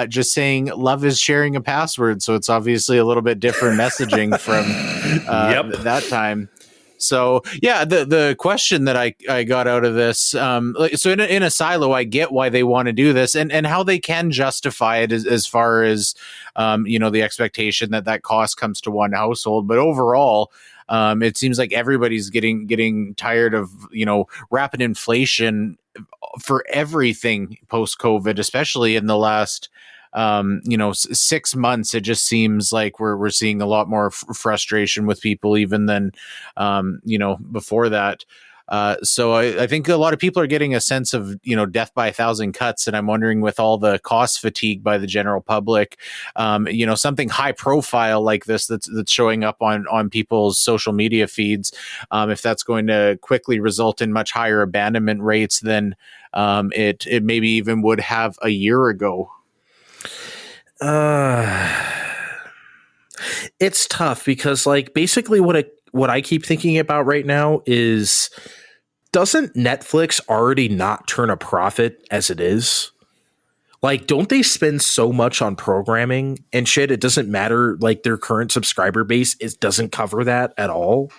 just saying love is sharing a password. So it's obviously a little bit different messaging from that time. So yeah, the question that I got out of this, so in a silo, I get why they want to do this and how they can justify it as far as, you know, the expectation that cost comes to one household. But overall, it seems like everybody's getting tired of, you know, rapid inflation for everything post-COVID, especially in the last, you know, 6 months. It just seems like we're seeing a lot more frustration with people even than, you know, before that. So I think a lot of people are getting a sense of, you know, death by a thousand cuts. And I'm wondering, with all the cost fatigue by the general public, you know, something high profile like this that's showing up on people's social media feeds, if that's going to quickly result in much higher abandonment rates than it maybe even would have a year ago. It's tough because, like, basically what I keep thinking about right now is, doesn't Netflix already not turn a profit as it is? Like, don't they spend so much on programming and shit? It doesn't matter. Like, their current subscriber base doesn't cover that at all.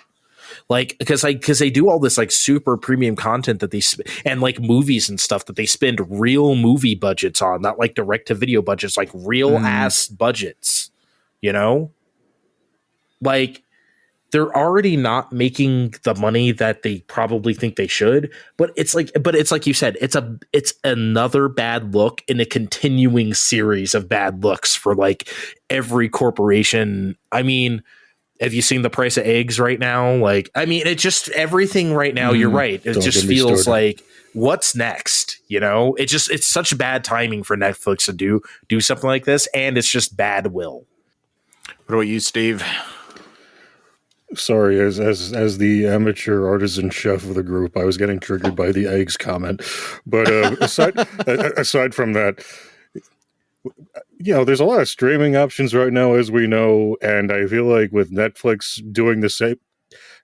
Like, because they do all this like super premium content that they and like movies and stuff that they spend real movie budgets on, not like direct to video budgets, like real ass budgets, you know, like they're already not making the money that they probably think they should. But it's like you said, it's another bad look in a continuing series of bad looks for like every corporation. I mean, have you seen the price of eggs right now? Like, I mean, it just, everything right now, you're right. It just feels like, what's next? You know, it's such bad timing for Netflix to do something like this. And it's just bad will. What about you, Steve? Sorry, as the amateur artisan chef of the group, I was getting triggered by the eggs comment. But aside from that, you know, there's a lot of streaming options right now, as we know, and I feel like with Netflix doing the same,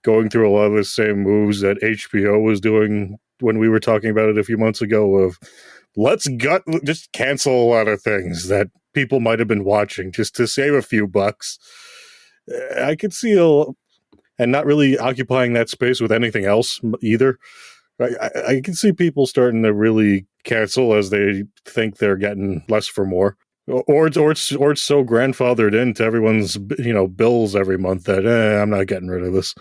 going through a lot of the same moves that HBO was doing when we were talking about it a few months ago, of just cancel a lot of things that people might have been watching just to save a few bucks. I could see and not really occupying that space with anything else either. I can see people starting to really cancel as they think they're getting less for more, or it's so grandfathered into everyone's bills every month that I'm not getting rid of this.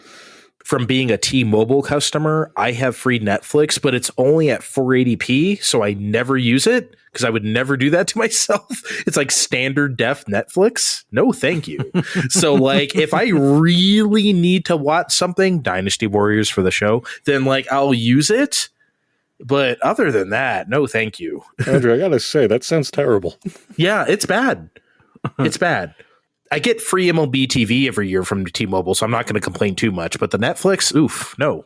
From being a T-Mobile customer, I have free Netflix, but it's only at 480p, so I never use it because I would never do that to myself. It's like standard def Netflix. No, thank you. So like if I really need to watch something, Dynasty Warriors for the show, then like I'll use it. But other than that, no, thank you. Andrew, I gotta say, that sounds terrible. Yeah, it's bad. It's bad. I get free MLB TV every year from T-Mobile, so I'm not going to complain too much. But the Netflix, oof, no.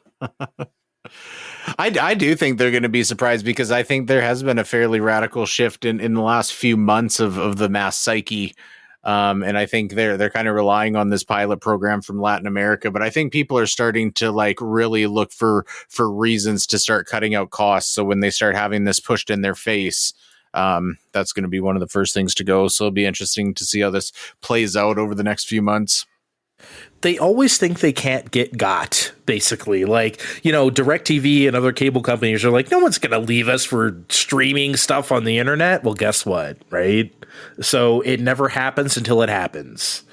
I do think they're going to be surprised because I think there has been a fairly radical shift in the last few months of the mass psyche. And I think they're kind of relying on this pilot program from Latin America. But I think people are starting to like really look for reasons to start cutting out costs. So when they start having this pushed in their face, that's going to be one of the first things to go. So it'll be interesting to see how this plays out over the next few months. They always think they can't get got, basically. Like, DirecTV and other cable companies are like, no one's going to leave us for streaming stuff on the internet. Well, guess what, right? So it never happens until it happens.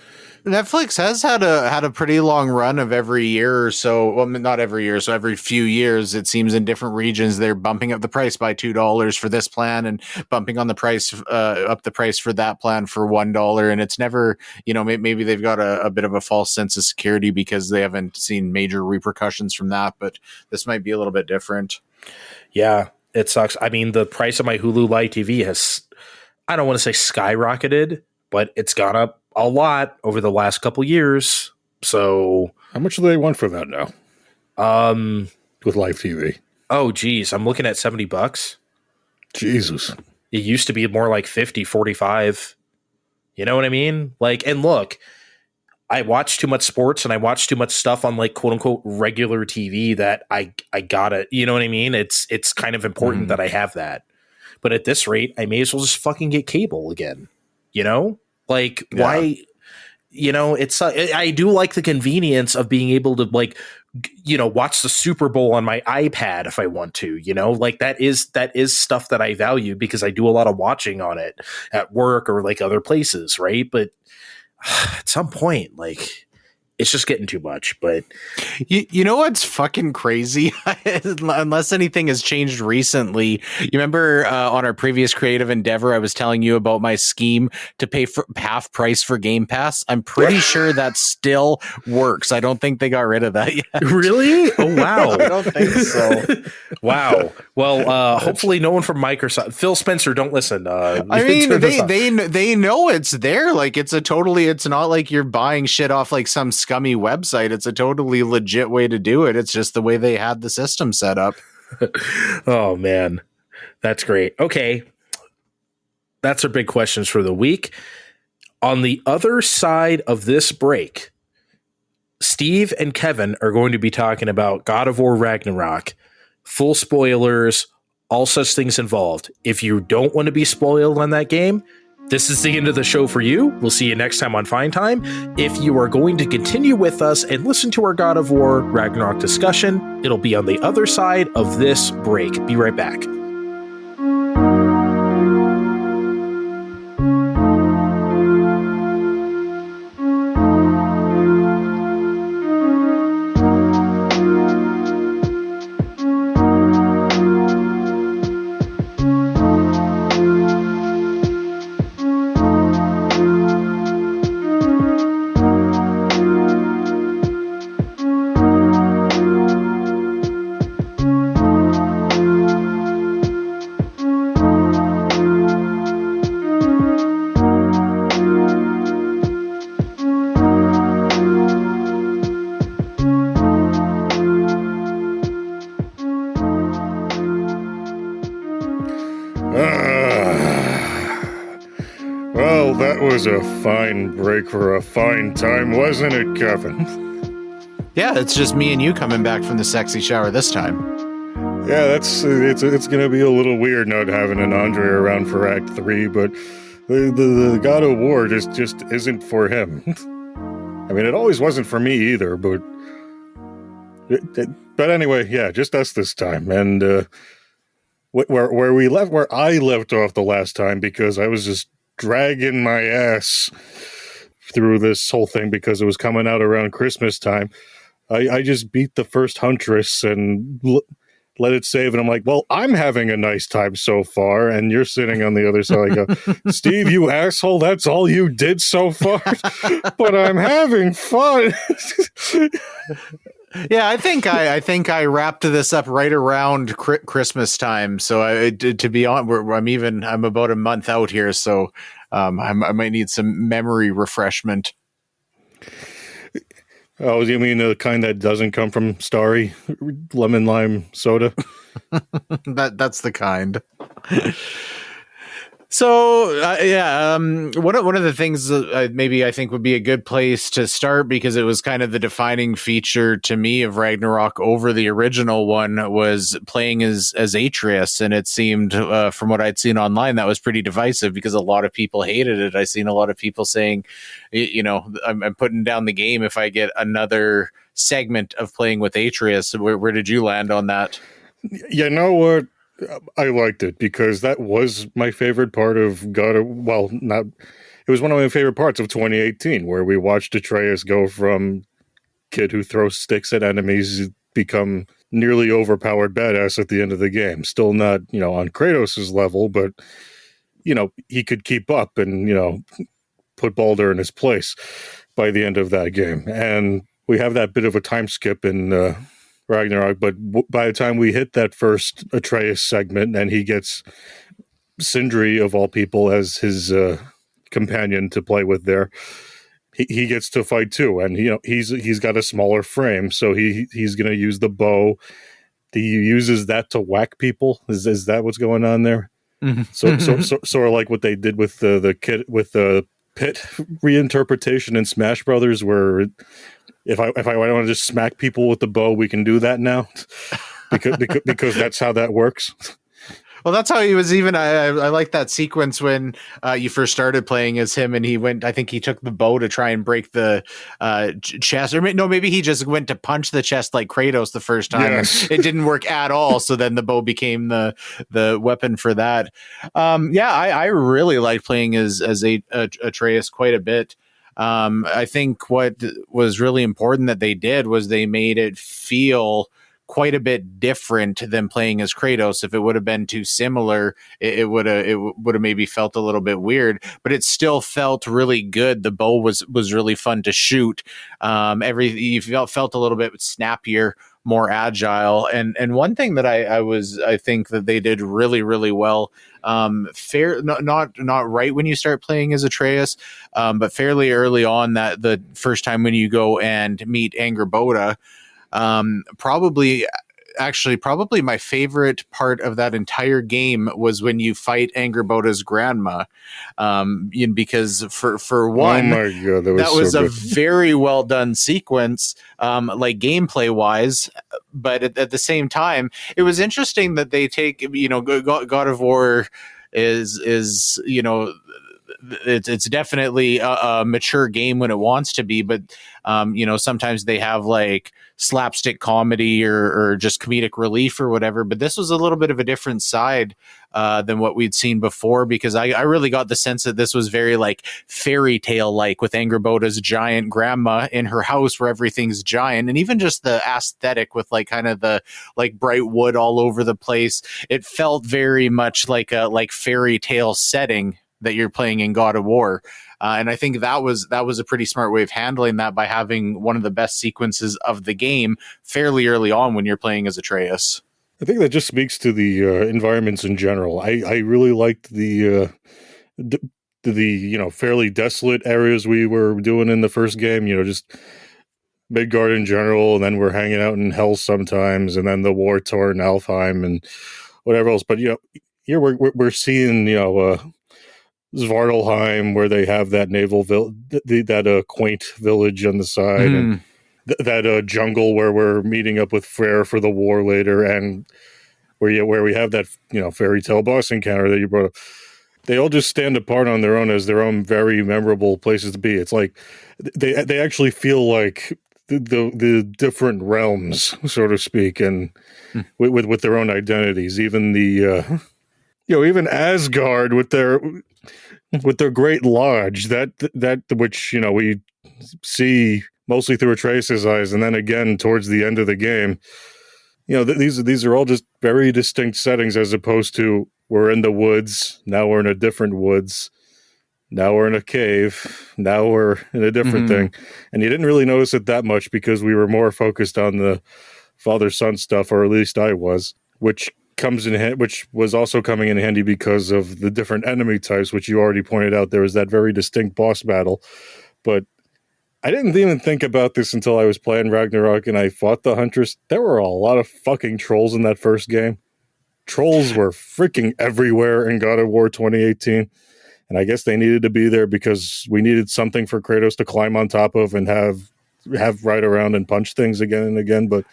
Netflix has had a pretty long run of every year or so. Well, not every year. So every few years, it seems in different regions, they're bumping up the price by $2 for this plan and bumping on the price up the price for that plan for $1. And it's never, maybe they've got a bit of a false sense of security because they haven't seen major repercussions from that. But this might be a little bit different. Yeah, it sucks. I mean, the price of my Hulu Live TV has, I don't want to say skyrocketed, but it's gone up a lot over the last couple years. So how much do they want for that now? With live TV. Oh geez, I'm looking at $70. Jesus. It used to be more like 50, 45. You know what I mean? Like, and look, I watch too much sports and I watch too much stuff on like quote unquote regular TV that I gotta, you know what I mean? It's kind of important that I have that. But at this rate, I may as well just fucking get cable again. Like, yeah. Why, it's, I do like the convenience of being able to like, watch the Super Bowl on my iPad if I want to, like that is stuff that I value because I do a lot of watching on it at work or like other places. Right. But at some point, like, it's just getting too much. But you know what's fucking crazy? Unless anything has changed recently. You remember on our previous creative endeavor, I was telling you about my scheme to pay for half price for Game Pass. I'm pretty sure that still works. I don't think they got rid of that yet. Really? Oh wow! I don't think so. Wow. Well, hopefully no one from Microsoft. Phil Spencer, don't listen. I mean, they know it's there. Like it's not like you're buying shit off like some scummy website. It's a totally legit way to do it. It's just the way they had the system set up. Oh man, that's great. Okay, that's our big questions for the week. On the other side of this break, Steve and Kevin are going to be talking about God of War Ragnarok. Full spoilers, all such things involved. If you don't want to be spoiled on that game, this is the end of the show for you. We'll see you next time on Fine Time. If you are going to continue with us and listen to our God of War Ragnarok discussion, it'll be on the other side of this break. Be right back. Well, that was a fine break for a fine time, wasn't it, Kevin? Yeah, it's just me and you coming back from the sexy shower this time. Yeah, it's going to be a little weird not having an Andre around for Act 3, but the God of War just isn't for him. I mean, it always wasn't for me either, but But anyway, yeah, just us this time. And where I left off the last time, because I was just dragging my ass through this whole thing because it was coming out around Christmas time. I just beat the first Huntress and let it save, and I'm like, well, I'm having a nice time so far, and you're sitting on the other side. I go, Steve, you asshole, that's all you did so far? But I'm having fun. Yeah, I think I wrapped this up right around Christmas time. So to be honest, I'm about a month out here, so I might need some memory refreshment. Oh, you mean the kind that doesn't come from Starry lemon lime soda? That's the kind. So one of the things maybe I think would be a good place to start, because it was kind of the defining feature to me of Ragnarok over the original one, was playing as Atreus, and it seemed from what I'd seen online that was pretty divisive because a lot of people hated it. I seen a lot of people saying, I'm putting down the game if I get another segment of playing with Atreus. Where did you land on that? You know what? I liked it because that was my favorite part of God of, well, not, it was one of my favorite parts of 2018, where we watched Atreus go from kid who throws sticks at enemies become nearly overpowered badass at the end of the game. Still not, on Kratos' level, but, he could keep up and, put Baldur in his place by the end of that game. And we have that bit of a time skip in Ragnarok, but by the time we hit that first Atreus segment and he gets Sindri of all people as his companion to play with there, he gets to fight too, and he's got a smaller frame, so he's going to use the bow. He uses that to whack people. Is that what's going on there? Mm-hmm. So sort of like what they did with the kid with the pit reinterpretation in Smash Brothers, where if I want to just smack people with the bow, we can do that now, because that's how that works. Well, that's how he was. Even I like that sequence when you first started playing as him, and he went. I think he took the bow to try and break the chest, or no, maybe he just went to punch the chest like Kratos the first time. Yes. And it didn't work at all. So then the bow became the weapon for that. I really liked playing as Atreus quite a bit. I think what was really important that they did was they made it feel quite a bit different than playing as Kratos. If it would have been too similar, it would have maybe felt a little bit weird, but it still felt really good. The bow was really fun to shoot. You felt a little bit snappier, more agile. And one thing that I think that they did really, really well, not right when you start playing as Atreus, but fairly early on, that the first time when you go and meet Angrboda, probably my favorite part of that entire game was when you fight Angrboda's grandma, because for one, oh my God, that was so a very well done sequence, like gameplay wise, but at the same time, it was interesting that they take, God of War is it's definitely a mature game when it wants to be, but sometimes they have like slapstick comedy or just comedic relief or whatever, but this was a little bit of a different side than what we'd seen before, because I really got the sense that this was very like fairy tale like, with Angrboda's giant grandma in her house where everything's giant, and even just the aesthetic with like kind of the like bright wood all over the place. It felt very much like a fairy tale setting that you're playing in God of War. And I think that was a pretty smart way of handling that, by having one of the best sequences of the game fairly early on when you're playing as Atreus. I think that just speaks to the environments in general. I really liked the fairly desolate areas we were doing in the first game, just Midgard in general, and then we're hanging out in Hell sometimes, and then the war-torn Alfheim and whatever else. But, here we're seeing, Svartalheim, where they have that naval that quaint village on the side, and that jungle where we're meeting up with Freyr for the war later, and where we have that fairy tale boss encounter that you brought up. They all just stand apart on their own as their own very memorable places to be. It's like they actually feel like the different realms, so to speak, and with their own identities. Even the even Asgard with their great lodge, that which we see mostly through Atreus' eyes, and then again towards the end of the game. These are all just very distinct settings, as opposed to we're in the woods, now we're in a different woods, now we're in a cave, now we're in a different thing. And you didn't really notice it that much because we were more focused on the father-son stuff, or at least I was, which was also coming in handy because of the different enemy types, which you already pointed out. There was that very distinct boss battle, but I didn't even think about this until I was playing Ragnarok and I fought the Huntress. There were a lot of fucking trolls in that first game. Trolls were freaking everywhere in God of War 2018. And I guess they needed to be there because we needed something for Kratos to climb on top of and have ride around and punch things again and again. But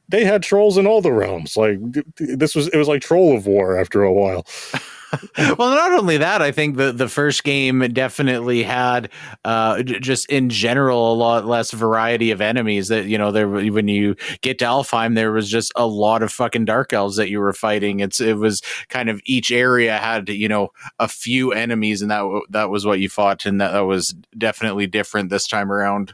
they had trolls in all the realms. Like it was like Troll of War after a while. Well, not only that, I think the first game definitely had just in general a lot less variety of enemies. That there, when you get to Alfheim, there was just a lot of fucking dark elves that you were fighting. It was kind of each area had a few enemies, and that was what you fought, and that was definitely different this time around.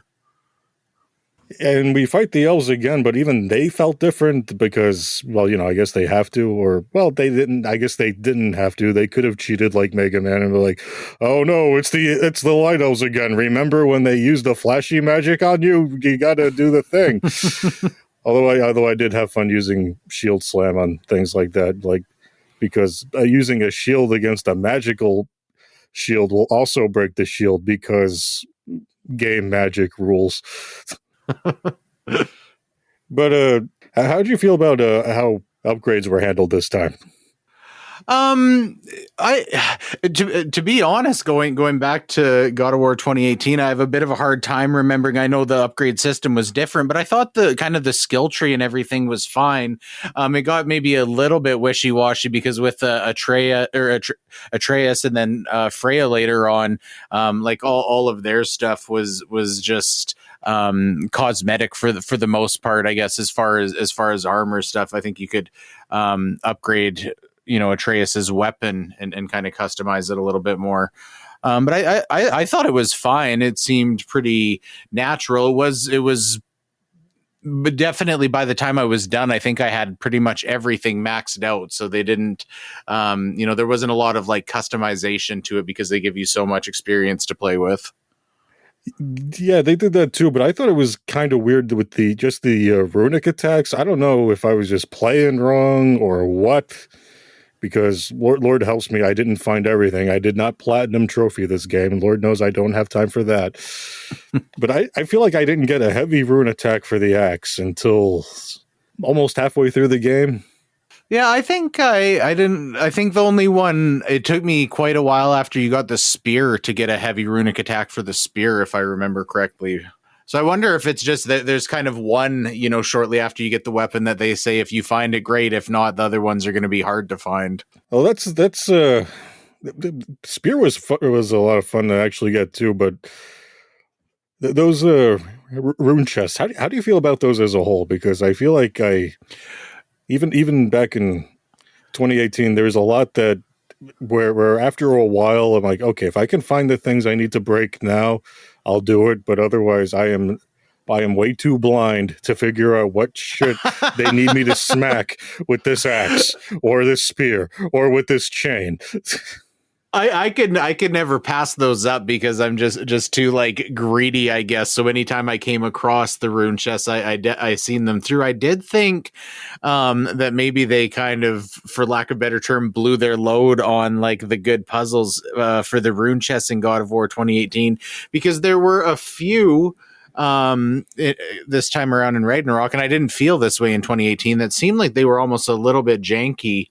And we fight the elves again, but even they felt different because, I guess they have to, or, they didn't. I guess they didn't have to. They could have cheated like Mega Man and were like, oh no, it's the light elves again. Remember when they used the flashy magic on you? You got to do the thing. although I did have fun using shield slam on things like that, because using a shield against a magical shield will also break the shield because game magic rules. But how do you feel about how upgrades were handled this time? To be honest, going back to God of War 2018, I have a bit of a hard time remembering. I know the upgrade system was different, but I thought the skill tree and everything was fine. It got maybe a little bit wishy-washy because with Atreus and then Freya later on, all of their stuff was just cosmetic for the most part, I guess. As far as armor stuff, I think you could upgrade Atreus's weapon and kind of customize it a little bit more. But I thought it was fine. It seemed pretty natural. It was, but definitely by the time I was done, I think I had pretty much everything maxed out. So they didn't, there wasn't a lot of customization to it because they give you so much experience to play with. Yeah, they did that too, but I thought it was kind of weird with the runic attacks. I don't know if I was just playing wrong or what, because Lord helps me, I didn't find everything. I did not platinum trophy this game. Lord knows I don't have time for that. But I feel like I didn't get a heavy rune attack for the axe until almost halfway through the game. Yeah, I think I didn't. I think the only one, it took me quite a while after you got the spear to get a heavy runic attack for the spear, if I remember correctly. So I wonder if it's just that there's kind of one, shortly after you get the weapon that they say if you find it, great. If not, the other ones are going to be hard to find. Oh, that's the spear was a lot of fun to actually get too, but those rune chests. How do you feel about those as a whole? Because I feel like even back in 2018, there's a lot that where after a while I'm like, okay, if I can find the things I need to break now, I'll do it. But otherwise, I am way too blind to figure out what shit they need me to smack with this axe or this spear or with this chain. I could never pass those up because I'm just too greedy, I guess. So anytime I came across the rune chests, I seen them through. I did think that maybe they kind of, for lack of a better term, blew their load on the good puzzles for the rune chests in God of War 2018, because there were a few this time around in Ragnarok, and I didn't feel this way in 2018, that seemed like they were almost a little bit janky.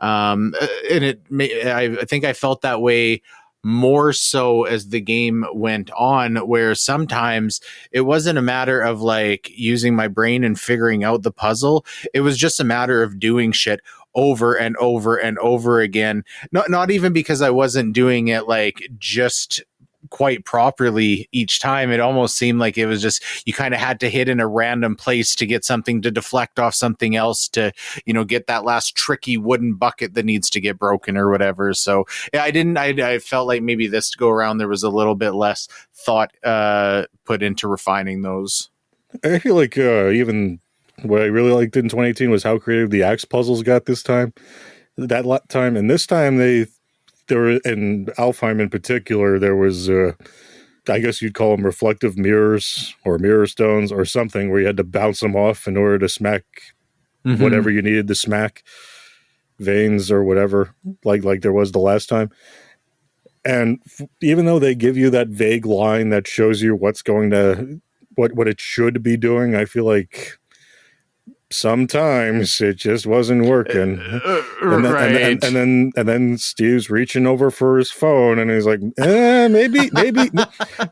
And I think I felt that way more so as the game went on, where sometimes it wasn't a matter of using my brain and figuring out the puzzle. It was just a matter of doing shit over and over and over again. Not even because I wasn't doing it just quite properly each time. It almost seemed like it was just, you kind of had to hit in a random place to get something to deflect off something else to, get that last tricky wooden bucket that needs to get broken or whatever. So yeah, I felt like maybe this go around, there was a little bit less thought put into refining those. I feel like even what I really liked in 2018 was how creative the axe puzzles got this time. That time, and this time there were, in Alfheim in particular, there was I guess you'd call them reflective mirrors or mirror stones or something, where you had to bounce them off in order to smack whatever you needed to smack, veins or whatever, like there was the last time. And even though they give you that vague line that shows you what's going to what it should be doing, I feel like sometimes it just wasn't working. And then Steve's reaching over for his phone, and he's like,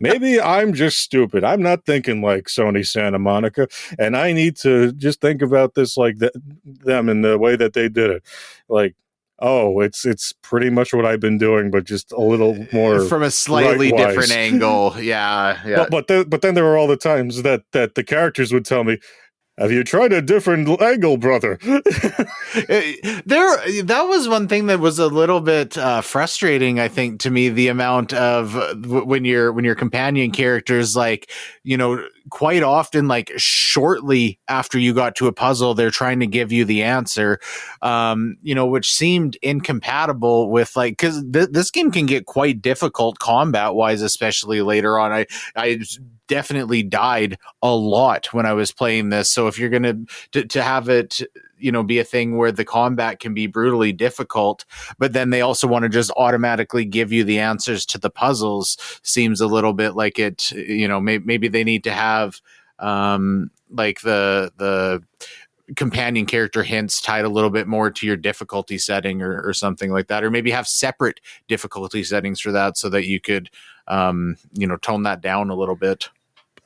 maybe I'm just stupid. I'm not thinking like Sony Santa Monica, and I need to just think about this like them in the way that they did it. Like, oh, it's pretty much what I've been doing, but just a little more from a slightly different angle. Yeah. But then there were all the times that the characters would tell me, have you tried a different angle, brother? That was one thing that was a little bit frustrating, I think, to me. The amount of when your companion characters, like, quite often, like shortly after you got to a puzzle, they're trying to give you the answer, which seemed incompatible with, like, because this game can get quite difficult combat wise, especially later on. I definitely died a lot when I was playing this. So if you're going to have it, be a thing where the combat can be brutally difficult, but then they also want to just automatically give you the answers to the puzzles, seems a little bit like it, maybe they need to have like the companion character hints tied a little bit more to your difficulty setting or something like that, or maybe have separate difficulty settings for that so that you could tone that down a little bit.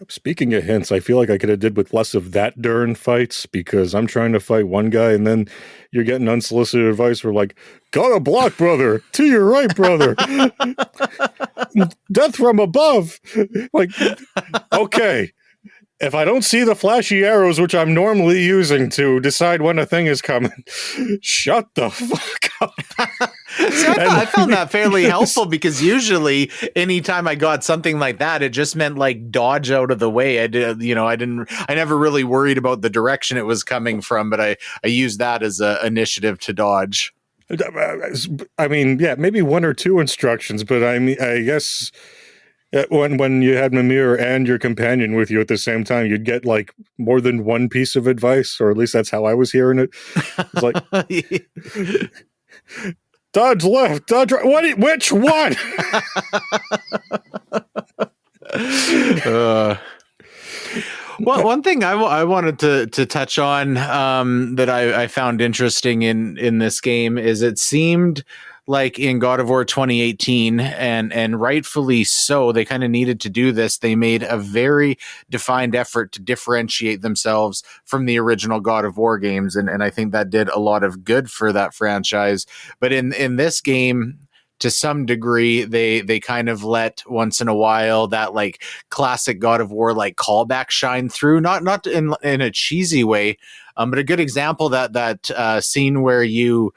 Speaking of hints, I feel like I could have did with less of that during fights, because I'm trying to fight one guy and then you're getting unsolicited advice for like, got a block, brother, to your right, brother, death from above. Like, okay, if I don't see the flashy arrows, which I'm normally using to decide when a thing is coming, shut the fuck up. See, I found that fairly helpful, because usually anytime I got something like that, it just meant like dodge out of the way. I never really worried about the direction it was coming from, but I used that as an initiative to dodge. I mean, yeah, maybe one or two instructions, but I guess when you had Mimir and your companion with you at the same time, you'd get like more than one piece of advice, or at least that's how I was hearing it. It's like, dodge left, dodge right. Which one? Well, one thing I wanted to touch on that I found interesting in this game is it seemed like in God of War 2018, and rightfully so, they kind of needed to do this. They made a very defined effort to differentiate themselves from the original God of War games, and I think that did a lot of good for that franchise. But in this game, to some degree, they kind of let once in a while that like classic God of War like callback shine through, not in a cheesy way, but a good example, that scene where you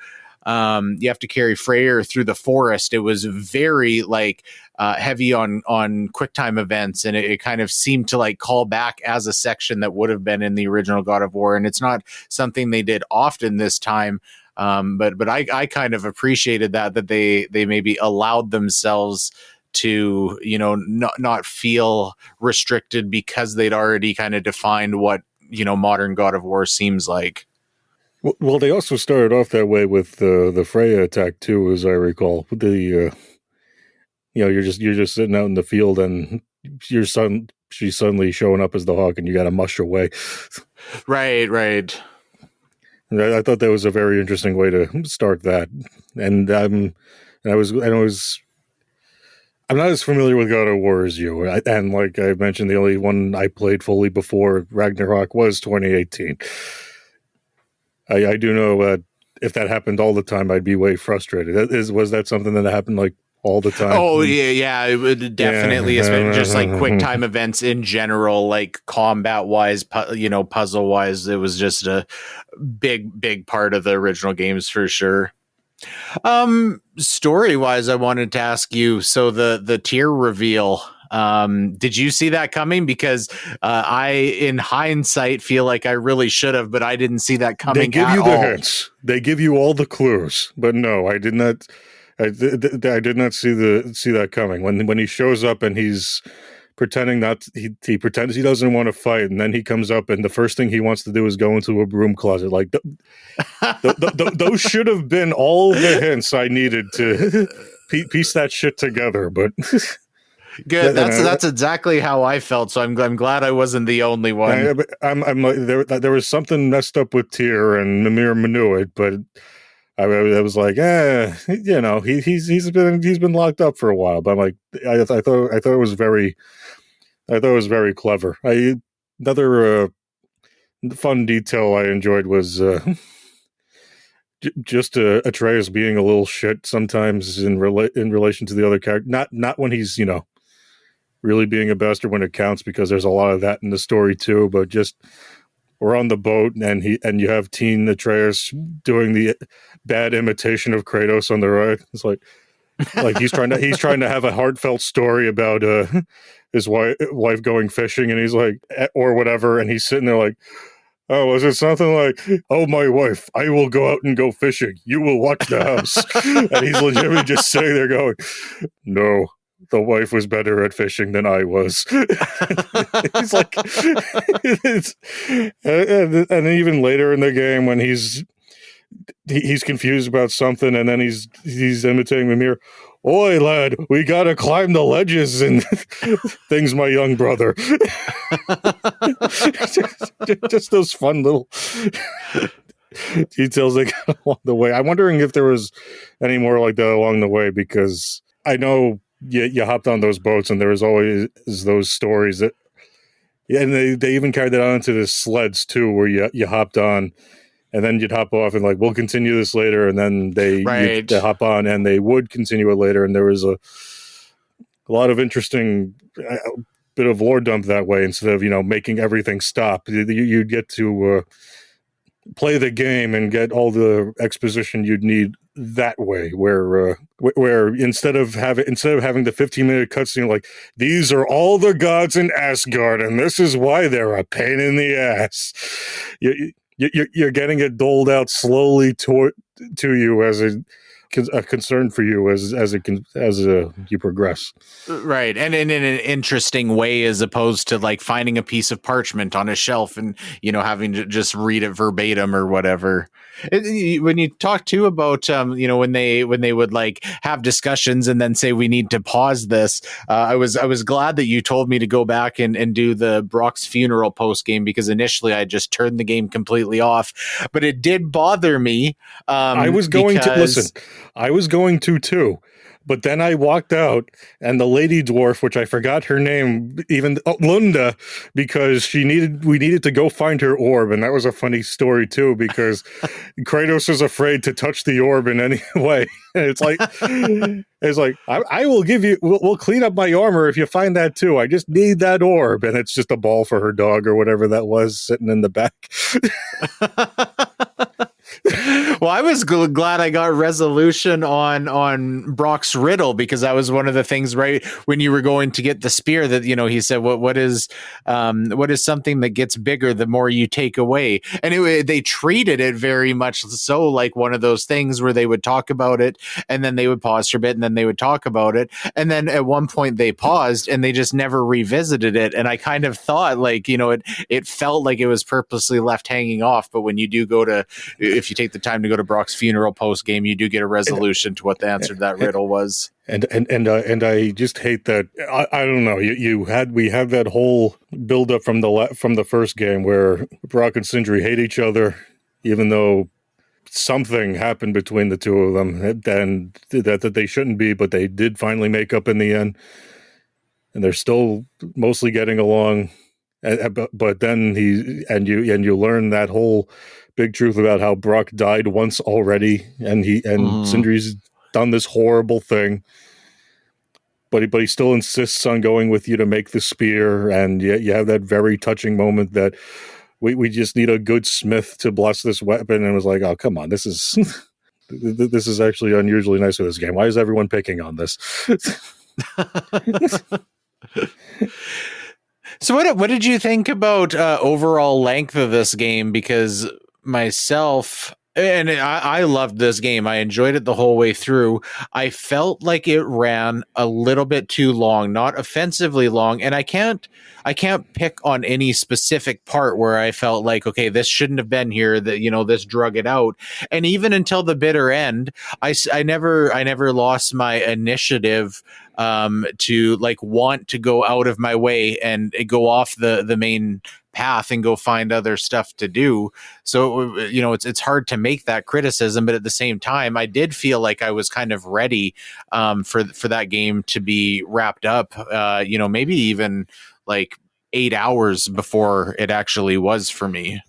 have to carry Freyr through the forest. It was very like heavy on QuickTime events, and it kind of seemed to like call back as a section that would have been in the original God of War. And it's not something they did often this time. But I kind of appreciated that they maybe allowed themselves to, not feel restricted, because they'd already kind of defined what, modern God of War seems like. Well, they also started off that way with the Freya attack too, as I recall. You're just sitting out in the field, and she's suddenly showing up as the hawk, and you got to mush away. Right. I thought that was a very interesting way to start that, and I'm not as familiar with God of War as you, and like I mentioned, the only one I played fully before Ragnarok was 2018. I do know that if that happened all the time, I'd be way frustrated. Was that something that happened like all the time. Oh yeah, it would definitely, just like quick time events in general, like combat wise, puzzle wise, it was just a big part of the original games for sure. Story wise, I wanted to ask you, so the tier reveal, did you see that coming? Because I, in hindsight, feel like I really should have, but I didn't see that coming. They give you the hints. They give you all the clues, but no, I did not. I did not see that coming. When he shows up and he's pretending he pretends he doesn't want to fight, and then he comes up and the first thing he wants to do is go into a broom closet. Like those should have been all the hints I needed to piece that shit together. But good, that's exactly how I felt. So I'm glad I wasn't the only one. I'm like, there was something messed up with Tyr, and Mimir knew it, but I was like, he's been locked up for a while. But I'm like, I thought it was very clever. Another fun detail I enjoyed was just Atreus being a little shit sometimes in relation to the other character. Not when he's really being a bastard when it counts, because there's a lot of that in the story too. But just, we're on the boat and you have teen Atreus doing the bad imitation of Kratos on the right. It's like he's trying to have a heartfelt story about his wife going fishing, and he's like, or whatever, and he's sitting there like, oh, was it something like, oh, my wife, I will go out and go fishing, you will watch the house. And he's legitimately just sitting there going, no, the wife was better at fishing than I was. It's like, and even later in the game when he's confused about something, and then he's imitating Mimir. Oi, lad, we gotta climb the ledges and things, my young brother. just those fun little details they got along the way. I'm wondering if there was any more like that along the way, because I know you hopped on those boats and there was always those stories that, and they even carried that on to the sleds too, where you hopped on and then you'd hop off and like, we'll continue this later, and then they hop on and they would continue it later, and there was a lot of interesting bit of lore dump that way, instead of making everything stop. You'd get to play the game and get all the exposition you'd need that way, where instead of having the 15-minute cutscene like, these are all the gods in Asgard and this is why they're a pain in the ass, you're getting it doled out slowly to you as a concern for you as you progress. Right. And in an interesting way, as opposed to like finding a piece of parchment on a shelf and, having to just read it verbatim or whatever. When you talk too about, when they would like have discussions and then say, we need to pause this. I was glad that you told me to go back and do the Brock's funeral post game, because initially I just turned the game completely off, but it did bother me. I was going to too. But then I walked out, and the lady dwarf, which I forgot her name, Lunda, because we needed to go find her orb, and that was a funny story too, because Kratos is afraid to touch the orb in any way. And it's like, I will give you, we'll clean up my armor if you find that too. I just need that orb, and it's just a ball for her dog or whatever that was sitting in the back. Well, I was glad I got resolution on Brock's riddle, because that was one of the things right when you were going to get the spear that, he said, what is something that gets bigger the more you take away? And they treated it very much so like one of those things where they would talk about it and then they would pause for a bit and then they would talk about it. And then at one point they paused and they just never revisited it. And I kind of thought like, it felt like it was purposely left hanging off. But when you do if you take the time to go to Brock's funeral post game, you do get a resolution to what the answer to that riddle was. And I just hate that. I don't know. We had that whole build up from the first game where Brock and Sindri hate each other, even though something happened between the two of them, and that they shouldn't be, but they did finally make up in the end, and they're still mostly getting along. But then you learn that whole big truth about how Brock died once already, and Sindri's done this horrible thing, but he still insists on going with you to make the spear, and you have that very touching moment that we just need a good smith to bless this weapon, and it was like, oh, come on, this is this is actually unusually nice for this game. Why is everyone picking on this? So what did you think about overall length of this game? Because myself, and I loved this game. I enjoyed it the whole way through. I felt like it ran a little bit too long, not offensively long. And I can't pick on any specific part where I felt like, okay, this shouldn't have been here, that, you know, this drug it out. And even until the bitter end, I never lost my initiative to like want to go out of my way and go off the main path and go find other stuff to do. So, you know, it's hard to make that criticism, but at the same time, I did feel like I was kind of ready for that game to be wrapped up, you know, maybe even like 8 hours before it actually was for me.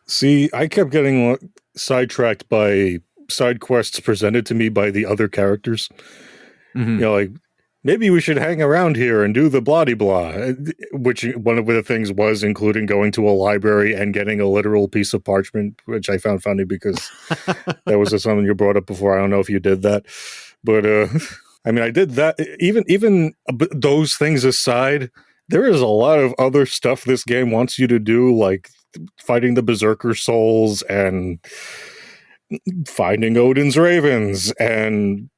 See, I kept getting sidetracked by side quests presented to me by the other characters. Mm-hmm. You know, like, maybe we should hang around here and do the blah-de-blah, which one of the things was including going to a library and getting a literal piece of parchment, which I found funny because that was something you brought up before. I don't know if you did that. But, I mean, I did that. Even those things aside, there is a lot of other stuff this game wants you to do, like fighting the Berserker souls and finding Odin's ravens and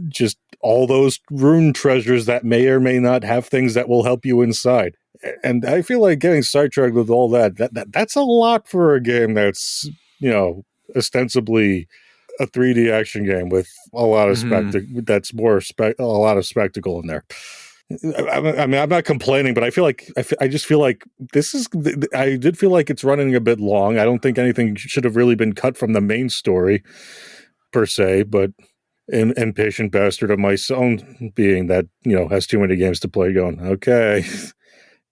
just all those rune treasures that may or may not have things that will help you inside. And I feel like getting sidetracked with all that's a lot for a game that's, you know, ostensibly a 3D action game with a lot of that's more a lot of spectacle in there. I mean, I'm not complaining, but I feel like I just feel like I did feel like it's running a bit long. I don't think anything should have really been cut from the main story per se, but impatient bastard of my own being that, you know, has too many games to play going, okay,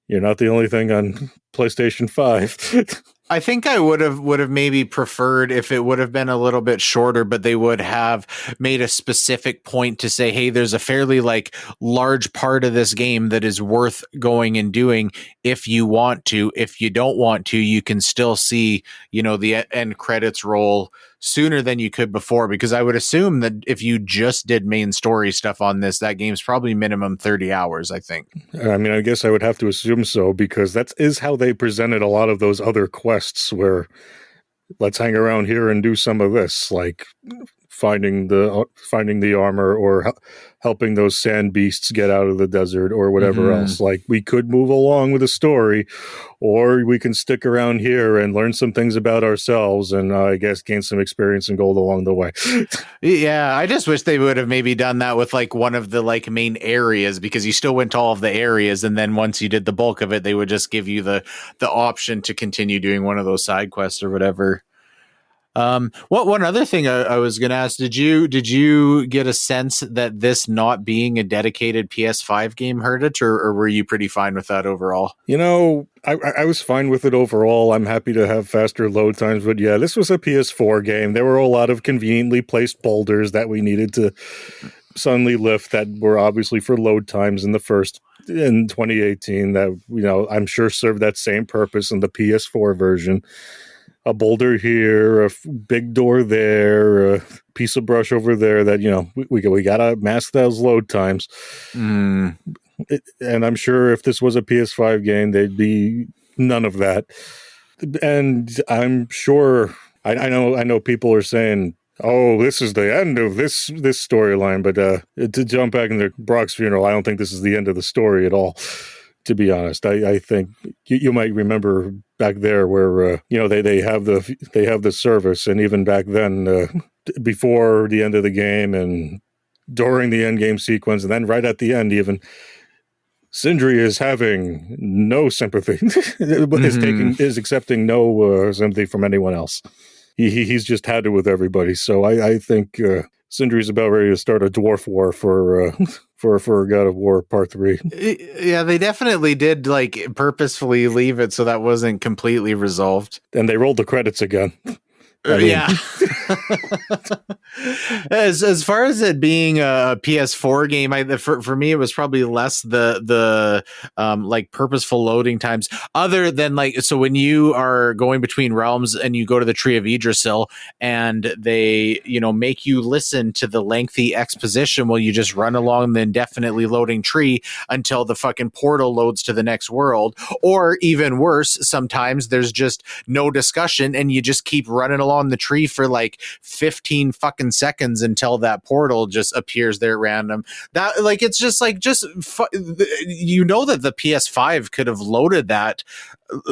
you're not the only thing on PlayStation 5. I think I would have maybe preferred if it would have been a little bit shorter, but they would have made a specific point to say, hey, there's a fairly like large part of this game that is worth going and doing if you want to. If you don't want to, you can still see, you know, the end credits roll sooner than you could before, because I would assume that if you just did main story stuff on this, that game's probably minimum 30 hours, I think. I mean, I guess I would have to assume so, because that is how they presented a lot of those other quests where let's hang around here and do some of this, like finding the armor or helping those sand beasts get out of the desert or whatever else. Like, we could move along with the story, or we can stick around here and learn some things about ourselves and I guess gain some experience and gold along the way. Yeah, I just wish they would have maybe done that with like one of the like main areas, because you still went to all of the areas, and then once you did the bulk of it, they would just give you the option to continue doing one of those side quests or whatever. One other thing I was going to ask, did you get a sense that this not being a dedicated PS5 game hurt it, or were you pretty fine with that overall? You know, I was fine with it overall. I'm happy to have faster load times, but yeah, this was a PS4 game. There were a lot of conveniently placed boulders that we needed to suddenly lift that were obviously for load times in 2018 that, you know, I'm sure served that same purpose in the PS4 version. A boulder here, a big door there, a piece of brush over there that, you know, we gotta mask those load times. And I'm sure if this was a PS5 game, there'd be none of that. And I'm sure, I know people are saying, oh, this is the end of this storyline, but to jump back into Brock's funeral, I don't think this is the end of the story at all. To be honest, I think you might remember back there where you know they have the service, and even back then, before the end of the game and during the end game sequence, and then right at the end, even Sindri is having no sympathy, is accepting no sympathy from anyone else. He's just had it with everybody. So I think Sindri's about ready to start a dwarf war for God of War Part 3. Yeah, they definitely did like purposefully leave it so that wasn't completely resolved. And they rolled the credits again. Yeah. As far as it being a PS4 game, for me it was probably less the like purposeful loading times, other than like, so when you are going between realms and you go to the Tree of Yggdrasil and they, you know, make you listen to the lengthy exposition while you just run along the indefinitely loading tree until the fucking portal loads to the next world. Or even worse, sometimes there's just no discussion and you just keep running along the tree for like 15 fucking seconds until that portal just appears there at random. That, like, it's just like, you know that the PS5 could have loaded that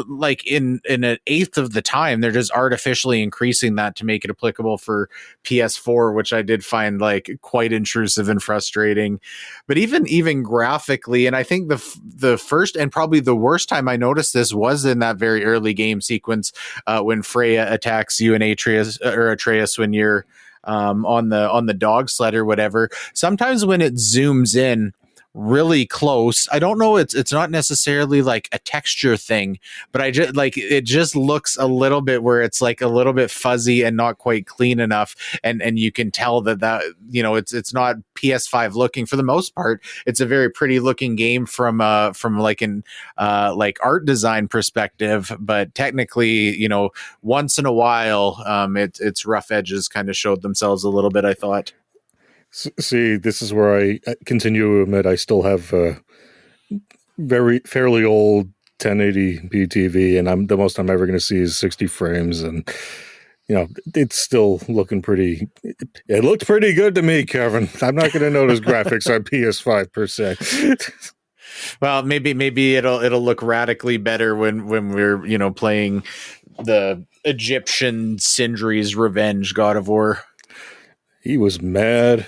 like in an eighth of the time. They're just artificially increasing that to make it applicable for PS4, which I did find like quite intrusive and frustrating. But even graphically, and I think the first and probably the worst time I noticed this was in that very early game sequence when Freya attacks you and Atreus when you're on the dog sled or whatever. Sometimes when it zooms in really close, I don't know, it's not necessarily like a texture thing, but I just like, it just looks a little bit where it's like a little bit fuzzy and not quite clean enough, and you can tell that you know, it's not PS5 looking. For the most part, it's a very pretty looking game from like an like art design perspective, but technically, you know, once in a while its rough edges kind of showed themselves a little bit, I thought. See, this is where I continue to admit I still have fairly old 1080p TV, and the most I'm ever going to see is 60 frames, and you know, it's still looking pretty. It looked pretty good to me, Kevin. I'm not going to notice graphics on PS5 per se. Well, maybe it'll look radically better when we're, you know, playing the Egyptian Sindri's Revenge God of War. He was mad.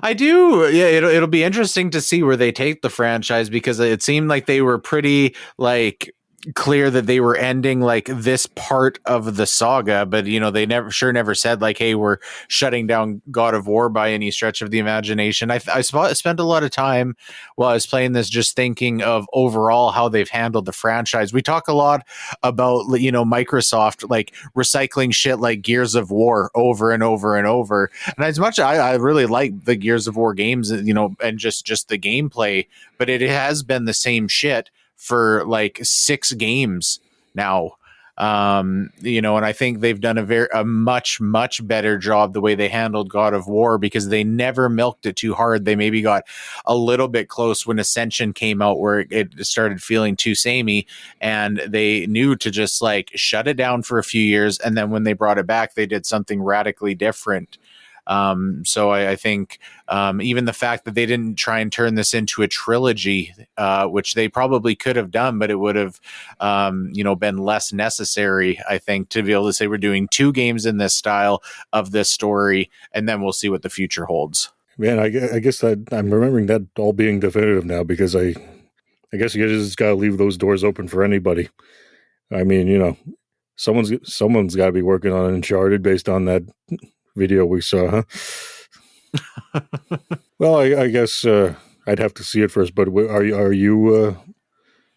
I do. Yeah, it'll be interesting to see where they take the franchise, because it seemed like they were pretty like clear that they were ending like this part of the saga, but you know, they never said like, hey, we're shutting down God of War by any stretch of the imagination. I spent a lot of time while I was playing this just thinking of overall how they've handled the franchise. We talk a lot about, you know, Microsoft like recycling shit like Gears of War over and over and over, and as much I really like the Gears of War games, you know, and just the gameplay, but it has been the same shit for like 6 games now. You know, and I think they've done a much better job the way they handled God of War, because they never milked it too hard. They maybe got a little bit close when Ascension came out, where it started feeling too samey, and they knew to just like shut it down for a few years, and then when they brought it back, they did something radically different. So I think even the fact that they didn't try and turn this into a trilogy, which they probably could have done, but it would have, you know, been less necessary, I think, to be able to say we're doing 2 games in this style of this story, and then we'll see what the future holds. Man, I guess that I'm remembering that all being definitive now, because I guess you just got to leave those doors open for anybody. I mean, you know, someone's got to be working on Uncharted based on that video we saw, huh? Well, I guess I'd have to see it first, but are you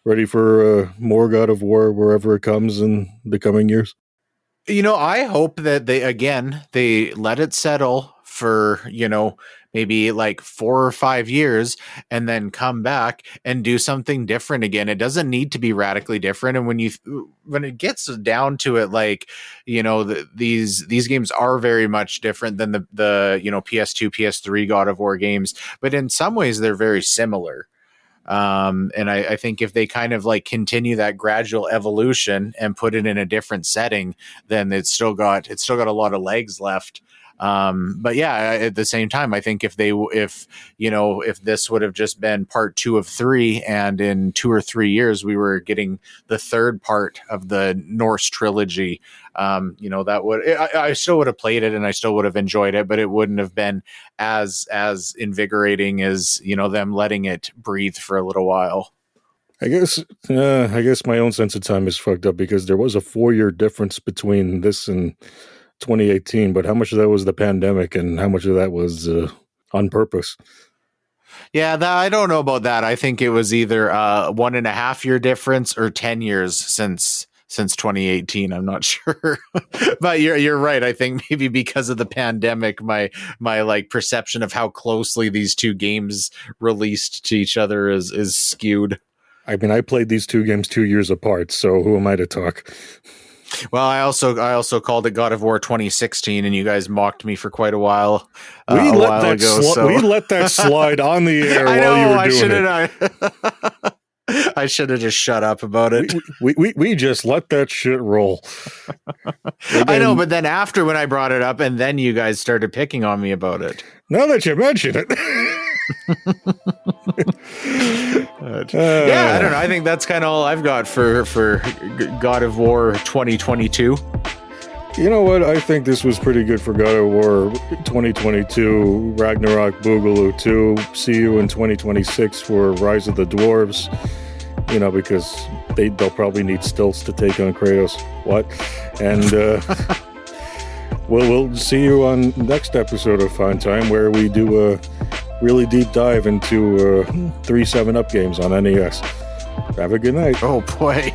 ready for more God of War wherever it comes in the coming years? You know, I hope that they let it settle for, you know, maybe like 4 or 5 years, and then come back and do something different again. It doesn't need to be radically different. And when it gets down to it, like, you know, these games are very much different than the you know, PS2, PS3 God of War games, but in some ways they're very similar. And I think if they kind of like continue that gradual evolution and put it in a different setting, then it's still got a lot of legs left. But yeah, at the same time, I think if this would have just been part 2 of 3, and in 2 or 3 years we were getting the 3rd part of the Norse trilogy, you know, I still would have played it and I still would have enjoyed it, but it wouldn't have been as invigorating as, you know, them letting it breathe for a little while. I guess my own sense of time is fucked up, because there was a 4-year difference between this and 2018, but how much of that was the pandemic and how much of that was on purpose? Yeah, I don't know about that. I think it was either 1.5 year difference or 10 years since since 2018. I'm not sure, but you're right. I think maybe because of the pandemic, my like perception of how closely these two games released to each other is skewed. I mean, I played these two games 2 years apart, so who am I to talk? Well, I also called it God of War 2016, and you guys mocked me for quite a while. We let that slide on the air while you were doing it. I should have just shut up about it. We just let that shit roll. I know, but then after when I brought it up, and then you guys started picking on me about it. Now that you mention it. Yeah, I don't know. I think that's kind of all I've got for God of War 2022. You know what? I think this was pretty good for God of War 2022, Ragnarok, Boogaloo 2. See you in 2026 for Rise of the Dwarves. You know, because they'll probably need stilts to take on Kratos. What? And we'll see you on next episode of Fun Time, where we do a really deep dive into 3 7-Up games on NES. Have a good night. Oh boy.